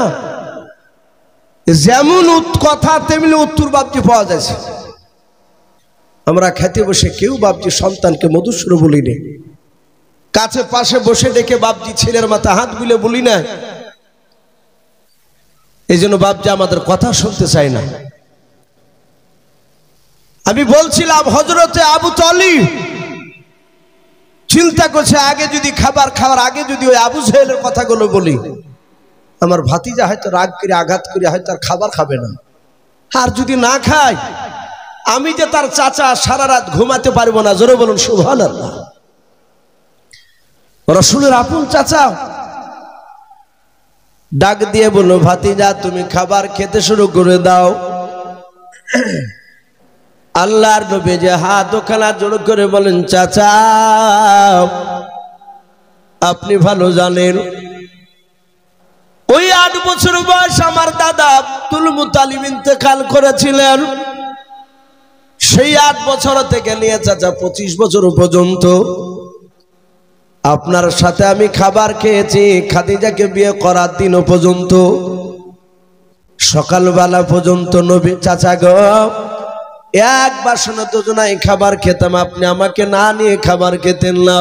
যেমন কথা তেমনি উত্তর বাপজি পাওয়া যাচ্ছে। আমরা খেতে বসে কেউ বাপজি সন্তানকে মধুসূর বলি না, কাছে পাশে বসে ডেকে বাপজি ছেলের মাথা হাত বুলে বলি না। এই জন্য বাপজি আমাদের কথা শুনতে চায় না। আমি বলছিলাম হযরতে আবু তালিব চিন্তা করছে, আগে যদি খাবার খাওয়ার আগে যদি ওই আবু জেহেলের কথাগুলো বলি, আমার ভাতিজা হয়তো রাগ করে আঘাত করে হয়তো আর খাবার খাবে না। আর যদি না খায়, আমি যে তার চাচা, সারা রাত ঘুমাতে পারবো না। জোরে বলুন সুবহানাল্লাহ। রাসূলের আপন চাচা ডাক দিয়ে বলল, ভাতিজা তুমি খাবার খেতে শুরু করে দাও। আল্লাহর নবী যে হাত ওখানা জোড় করে বলেন, চাচা আপনি ভালো জানেন ওই 8 বছর বয়স আমার দাদা আব্দুল মুত্তালিব ইন্তেকাল করেছিলেন। সেই 8 বছর থেকে নিয়ে চাচা 25 বছর পর্যন্ত আপনার সাথে আমি খাবার খেয়েছি। খাদিজাকে বিয়ে করার দিন পর্যন্ত, সকালবেলা পর্যন্ত নবী চাচা গো এক বাসনে দুজনাই খাবার খেতাম, আপনি আমাকে না নিয়ে খাবার খেতেন না।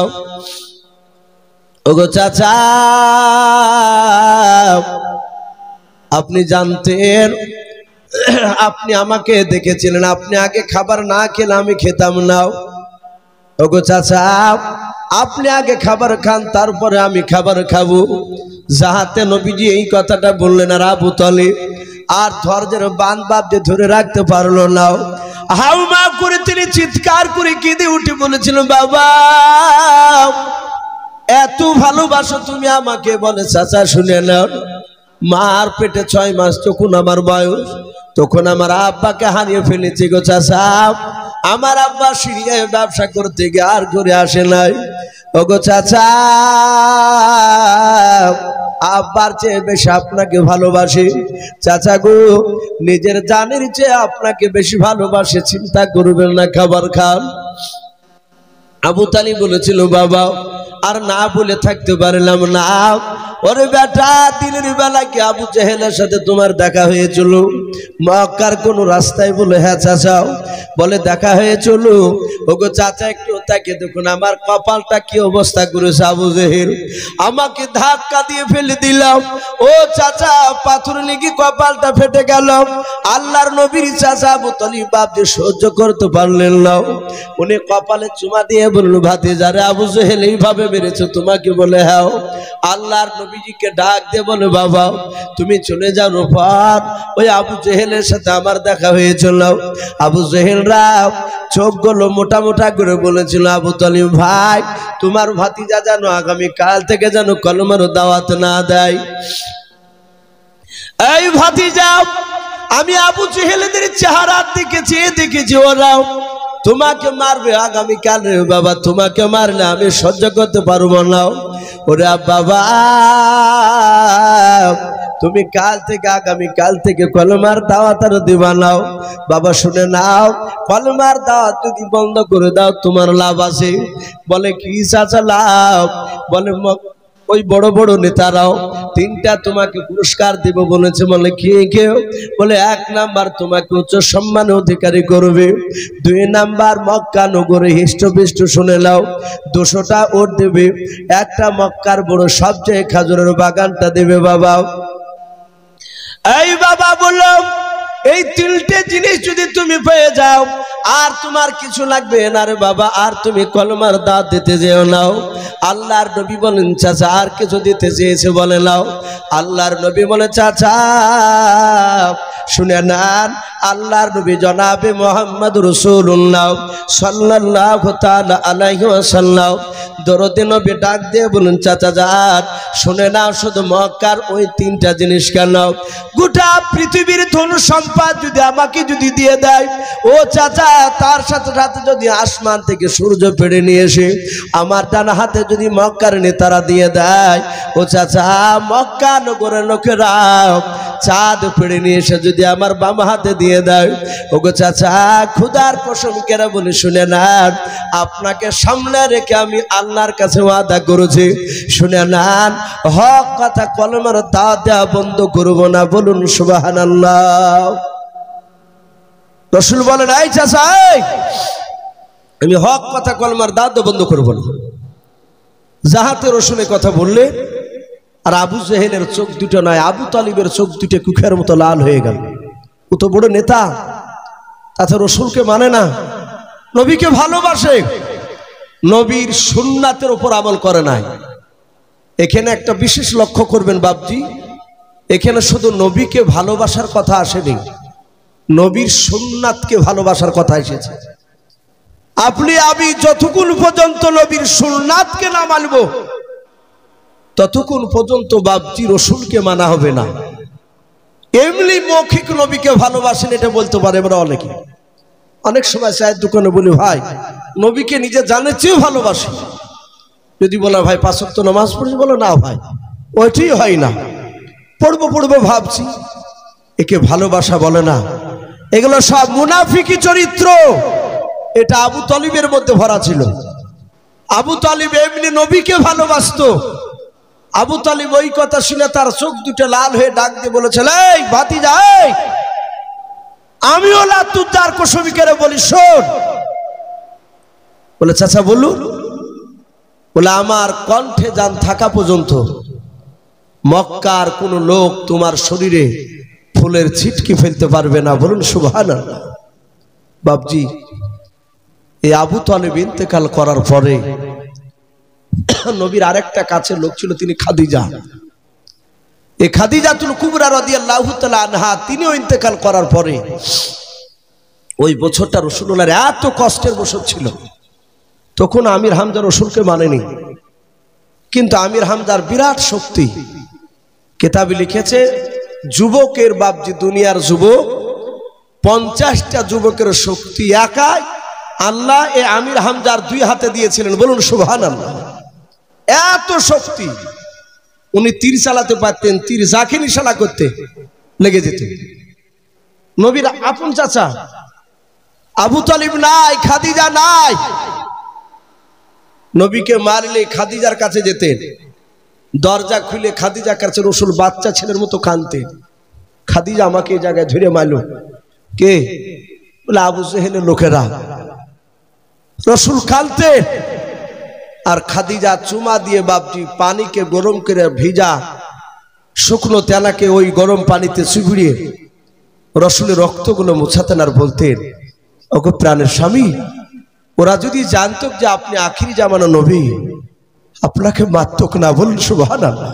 ওগো চাচা আপনি জানতেন, আপনি আমাকে দেখেছিলেন, আপনি আগে খাবার না খেলে আমি খেতাম না। ওগো চাচা আপনি আগে খাবার খান, তারপরে আমি খাবার খাবো। যাহাতে নবীজি এই কথাটা বললেন, আর আবু তালিব আর ধৈর্যের বাঁধ বাঁধতে ধরে রাখতে পারলো না। হাউমা করে তিনি চিৎকার করে কেঁদে উঠে বলেছিল, বাবা এত ভালোবাসো তুমি আমাকে? বলে চাচা শুনে নাও, মার পেটে 6 মাস তখন আমার বয়স, তখন আমার আব্বাকে হারিয়ে ফেলেছি গো চাচা। আমার আব্বা সিরিয়ায় ব্যবসা করতে গিয়ে আর ঘুরে আসে নাই। ওগো চাচা আব্বার চেয়ে বেশি আপনাকে ভালোবাসি। চাচা গো নিজের জানের চেয়ে আপনাকে বেশি ভালোবাসে, চিন্তা করবেন না, খাবার খান। আবু তালিব বলেছিল, বাবা আর না বলে থাকতে পারলাম না। ওরে বেটা দিনের বেলা কি আবু জেহেলের সাথে তোমার দেখা হয়েছিল মক্কার কোন রাস্তায়? বলে হ্যাঁ চাচা। বলে দেখা হয়েছিল। ওগো চাচা একটু তাকে দেখুন আমার কপালটা কি অবস্থা করেছে আবু জেহেল, আমাকে ধাক্কা দিয়ে ফেলে দিলাম। ও চাচা পাথর লেগে কপালটা ফেটে গেল। আল্লাহর নবীর চাচা আবু তালিব বাপজি সহ্য করতে পারলেন না। উনি কপালে চুমা দিয়ে বলল, ভাতিজারে আবু জেহেল এইভাবে মেরেছে তোমাকে? বলে হ্যাঁ। আল্লাহর নবীজিকে ডাক দিয়ে বলে, বাবা তুমি চলে যাও রূপার, ওই আবু জেহেলের সাথে আমার দেখা হয়েছিল। আবু জেহেলরা চোখগুলো মোটা মোটা করে বলেছিল, আবু তালিব ভাই তোমার ভাতিজা জানো আগামী কাল থেকে যেন কলমার দাওয়াত না দেয়। এই ভাতিজা আমি আবু জেহেলদের চেহারার দিকে চেয়ে দেখেছি, ওরাও তোমাকে মারবে আগামীকাল রে বাবা, তোমাকে মারলে আমি সহ্য করতে পারবো না। ওরে বাবা তুমি কাল থেকে আগামীকাল থেকে কলমার দাওয়াত আর দিবা নাও। বাবা শুনে নাও, কলমার দাওয়াত যদি বন্ধ করে দাও তোমার লাভ আছে। বলে কি চাচা লাভ? বলে ওই বড় বড় নেতারাও 3টা তোমাকে পুরস্কার দিব বলেছে। বলে কি কেউ? বলে 1 নাম্বার তোমাকে উচ্চ সম্মান অধিকারী করবে, 2 নাম্বার মক্কা নগরে হিষ্টপিষ্ট শুনে নাও 200টা ওট দেবে, 1টা মক্কার বড় সবচেয়ে খাজুরের বাগানটা দেবে। বাবা এই বাবা বলল এই তিনটে জিনিস যদি তুমি পেয়ে যাও আর তোমার কিছু লাগবে না রে বাবা, আর তুমি কলমার দাঁত দিতে যেও নাও। আল্লাহর নবী বলেন চাচা আর কিছু দিতে চেয়েছে বলে নাও। আল্লাহর নবী বলে চাচা শুনে নেন, আল্লাহর নবী জনাবে মুহাম্মদ রাসূলুল্লাহ সাল্লাল্লাহু তাআলা আলাইহি ওয়াসাল্লাম দরদে নবী ডাক দিয়ে বলেন চাচা যান শুনে নাও, শুধু মক্কার ওই তিনটা জিনিস কেন, গোটা পৃথিবীর ধন সম্পদ যদি আমাকে যদি দিয়ে দেয় ও চাচা, তার সাথে সাথে যদি আসমান থেকে সূর্য পেড়ে নিয়ে এসে আমার ডান হাতে যদি মক্কার নেতারা দিয়ে দেয় ও চাচা, মক্কা নগরের লোকেরা চাঁদ পেড়ে নিয়ে এসে যদি আমার বাম হাতে দিয়ে দেয় ওগো চাচা, খুদার কসম করে বলে শুনে নেন, আপনাকে সামনে রেখে আমি আল্লাহর কাছে ওয়াদা করেছি, শুনে নেন হক কথা কলমের দাঁত দেওয়া বন্ধ করবো না। বলুন সুবহানাল্লাহ। রাসূল বলেন এই চাচা আমি হক কথা কলমার দাঁত বন্ধ করবো না। যাহাতে রসুলের কথা বললে আর আবু জেহেলের চোখ দুটো নয়, আবু তালিবের চোখ দুটো কুখের মতো লাল হয়ে গেল। ও তো বড় নেতা, তাতে রসুলকে মানে না, নবীকে ভালোবাসে, নবীর সুন্নাতের উপর আমল করে নাই। এখানে একটা বিশেষ লক্ষ্য করবেন বাপজি, এখানে শুধু নবীকে ভালোবাসার কথা আসেনি, নবীর সুন্নাতকে ভালোবাসার কথা এসেছে। আপনি আমি যতক্ষণ পর্যন্ত নবীর সুন্নাতকে না মানব ততক্ষণ পর্যন্ত বাপজি রসুলকে মানা হবে না। এমনি মৌখিক নবীকে ভালোবাসেন এটা বলতে পারে আমরা অনেকে। অনেক সময় চায়ের দোকানে বলি ভাই নবীকে নিজে জানে চেয়েও ভালোবাসি, যদি বলা ভাই 5 ওয়াক্ত নামাজ পড়ি, বলো না ভাই ওইটাই হয় না, পড়বো ভাবছি, একে ভালোবাসা বলে না। এগুলো সব মুনাফিকি চরিত্র। এটা আবু তালিবের মধ্যে ভরা ছিল। আবু তালিব এমনি নবীকে ভালোবাসতো। আবু তালিব ওই কথা শুনে তার চোখ দুটো লাল হয়ে ডাক দিয়ে বলেছিল এই ভাতিজা, আমিও লাতুদ্দার কসমিকের বলি শোন। বলে চাচা বলুন। বলে আমার কণ্ঠে জান থাকা পর্যন্ত মক্কার কোন লোক তোমার শরীরে ফুলের ছিটকি ফেলতে পারবে না। বলুন সুবহানাল্লাহ। বাপজি এই আবু তালিব ইন্তেকাল করার পরে নবীর আরেকটা কাছের লোক ছিল, তিনি খাদিজা। এই খাদিজাতুল কুবরা রাদিয়াল্লাহু তাআলা আনহা তিনিও ইন্তেকাল করার পরে ওই বছরটা রাসূলুল্লাহর এত কষ্টের বছর ছিল। তখন আমির হামজা রসুলকে মানেনি, কিন্তু আমির হামজার বিরাট শক্তি। কিতাবে লিখেছে যুবকের বাপজি দুনিয়ার যুবক 50টা যুবকের শক্তি একাই আল্লাহ এ আমির হামজার 2 হাতে দিয়েছিলেন। বলুন সুবহানাল্লাহ। এত শক্তি, উনি তীর চালাতে পারতেন, তীর যাকে নিশানা করতে লেগে যেত। নবীর আপন চাচা আবু তালিব নাই, খাদিজা নাই, নবীকে মারলে খাদিজার কাছে যেতেন, দরজা খুলে খাদিজার কাছে রসুল বাচ্চা ছেলের মতো কাঁদতেন। খাদিজা আমাকে এই জায়গায় ধরে মারলো, কে? বলে আবু জেহেলের লোকেরা। রসুল কাঁদতেন আর খাদিজা চুমা দিয়ে বাপজি পানিকে গরম করে ভিজা শুকনো তেলাকে ওই গরম পানিতে চুবিয়ে রসুলের রক্তগুলো মোছাতেন আর বলতেন ওগো প্রাণের স্বামী, ওরা যদি জানতো যে আপনি আখিরি জামানা নবী আপনাকে মারতক না। বলুন সুবহানাল্লাহ।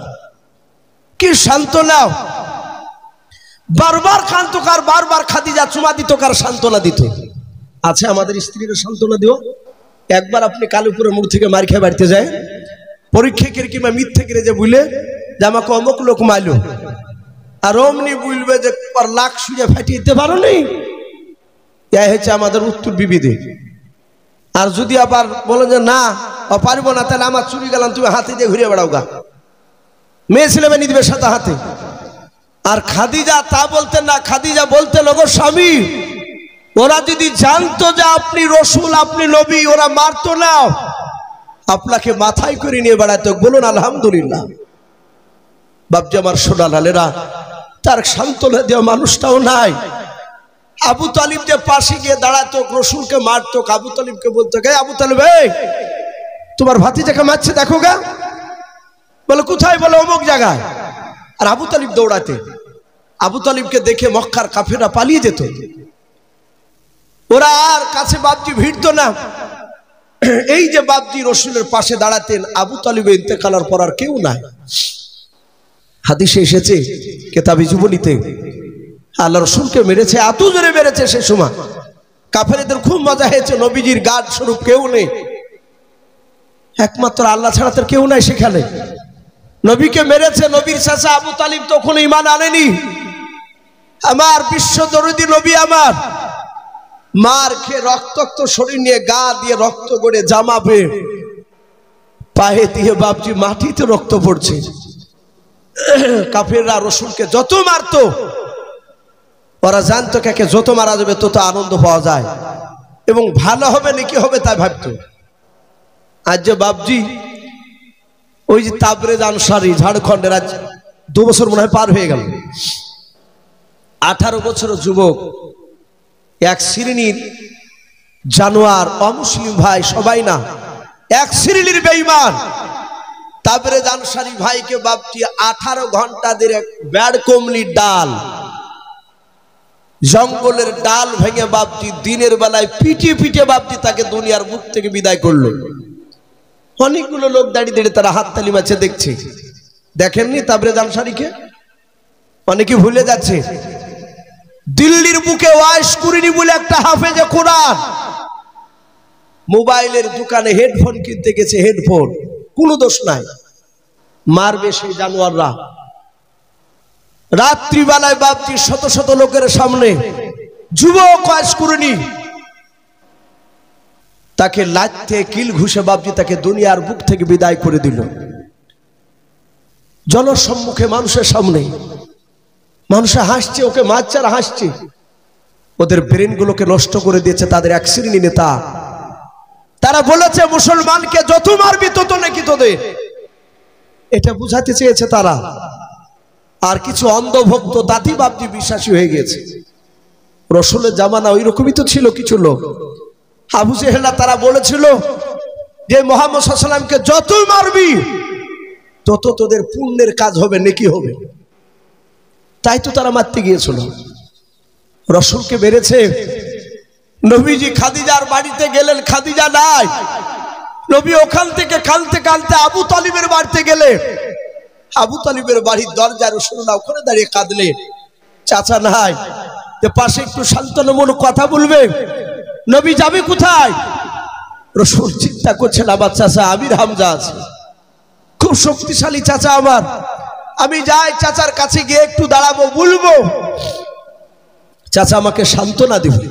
কি সান্ত্বনা! বারবার কাঁদতো কার, বারবার খাদিজা চুমা দিত কার, সান্ত্বনা দিত। আছে আমাদের স্ত্রীরা সান্ত্বনা দিও। একবার আপনি কালুপুরের মুখ থেকে মার খেয়ে বাড়িতে যায়, পরীক্ষা করে কিংবা মিথ্যে করে যে বুঝলে যে আমাকে অমুক লোক মারলো, আর অমনি বুঝবে যে লাখ শুয়ে ফাটিয়ে দিতে পারো নি, এ হচ্ছে আমাদের উত্তর বিবিধে। আর যদি আবার বলেন যে না পারবো না, তাহলে আমার চুরি গেলাম তুমি হাতে দিয়ে ঘুরে বেড়াও গা, মেয়ে ছেলে মেয়ে দিবে সাথে হাতে। আর খাদিজা তা বলতেন না, খাদিজা বলতেন ওগো স্বামী, ওরা যদি জানতো যে আপনি রসুল, আপনি নবী, ওরা মারতো না, আপনাকে মাথায় করে নিয়ে বেড়াতো। বলুন আলহামদুলিল্লাহ। বাপজি আমার সোনা লালেরা, তার সান্ত্বনা দেওয়া মানুষটাও নাই। আবু তালিব যে পাশে গিয়ে দাঁড়াতো, রসুলকে মারতো, আবু তালিবকে বলতো গে আবু তালিব তোমার ভাতিজাকে মারছে দেখো গা। বলে কোথায়? বলে অমুক জায়গায়। আর আবু তালিব দৌড়াতে, আবু তালিবকে দেখে মক্কার কাফেররা পালিয়ে যেত, ওরা আর কাছে বাপজি ভিড়তো না। এই যে বাপজি রসুলের পাশে দাঁড়াতেন, আবু তালিবের ইন্তেকালের পর আর কেউ নাই। হাদিসে এসেছে কেতাবে জীবনীতে, আল্লাহ রসুলকে মেরেছে, এত জোরে মেরেছে সে সময় কাফেরদের খুব মজা হয়েছে। নবীজির গার্ড স্বরূপ কেউ নেই, একমাত্র আল্লাহ ছাড়া তার কেউ নাই সেখানে। নবীকে মেরেছে, নবীর চাচা আবু তালিব তখন ঈমান আনেনি। আমার বিশ্ব দরদি নবী আমার মার খেয়ে রক্তাক্ত শরীর নিয়ে, গা দিয়ে রক্ত গড়ে, জামা বেয়ে পায়ে দিয়ে বাপজি মাটিতে রক্ত পড়ছে। কাফেররা রসুলকে যত মারতো, ওরা জানতো কাকে যত মারা যাবে তত আনন্দ পাওয়া যায় এবং ভালো হবে নাকি হবে তাই ভাবতো। আজ যে বাপজি ওই যে তাবরেজ আনসারি ঝাড়খণ্ডের, আজ 2 বছর মনে হয় পার হয়ে গেল, 18 বছরের যুবক, এক শ্রেণীর জানোয়ার অমুসলিম ভাই, সবাই না, এক শ্রেণীর বেঈমান তাবরেজ আনসারি ভাইকে বাপজি 18 ঘন্টা ধরে ব্যাড কমলির ডাল, জঙ্গলের ডাল ভেঙে বাপজি দিনের বেলায় পিটিয়ে পিটিয়ে বাপজি তাকে দুনিয়ার মুখ থেকে বিদায় করলো। অনেকগুলো লোক দাঁড়িয়ে দাঁড়িয়ে তারা হাততালি মারছে দেখছে। দেখেননি তাবরেজ আনসারীকে? অনেকে ভুলে যাচ্ছে। দিল্লির বুকে ওয়াইস কুরিনি বলে একটা হাফেজে কোরআন মোবাইলের দোকানে হেডফোন কিনতে গেছে, হেডফোন, কোনো দোষ নাই, মারবে সেই জানোয়াররা। রাত্রিবেলায় বাপজি শত শত লোকের সামনে যুবক ওয়াইস কুরিনি তাকে লাথে কিল ঘুষে বাপজি তাকে দুনিয়ার বুক থেকে বিদায় করে দিল। জনসম্মুখে মানুষের সামনে, মানুষে হাসছে, ওকে মারছে আর হাসছে। ওদের ব্রেন গুলোকে নষ্ট করে দিয়েছে তাদের এক শ্রেণী নেতা। তারা বলেছে মুসলমানকে যত মারবি তত নাকি তোদের, এটা বুঝাতে চেয়েছে তারা। আর কিছু অন্ধভক্ত তাঁতি বাপজি বিশ্বাসী হয়ে গেছে। রসুলের জামানা ওই রকমই তো ছিল কিছু লোক। আবু জেহেল তারা বলেছিল যে মুহাম্মদ সাল্লাল্লাহু আলাইহি ওয়াসাল্লামকে যত মারবি তত তোদের পুণ্যের কাজ হবে, নেকি হবে। তাই তো তারা মারতে গিয়েছিল। রসুলকে মেরেছে। নবীজি খাদিজার বাড়িতে গেলেন, খাদিজা নাই। নবী ওখান থেকে কালতে কালতে আবু তালিবের বাড়িতে গেলেন। আবু তালিবের বাড়ির দরজা রাসূলুল্লাহ ওখানে দাঁড়িয়ে কাঁদলেন, চাচা নাই, যে পাশে একটু শান্তনমূলক কথা বলবে। নবী যাবে কোথায়? রাসূল চিন্তা করছেন, আমার চাচা আমির হামজা আছে, খুব শক্তিশালী চাচা আমার, আমি যাই চাচার কাছে গিয়ে একটু দাঁড়াবো, বলবো চাচা আমাকে সান্ত্বনা দিবে।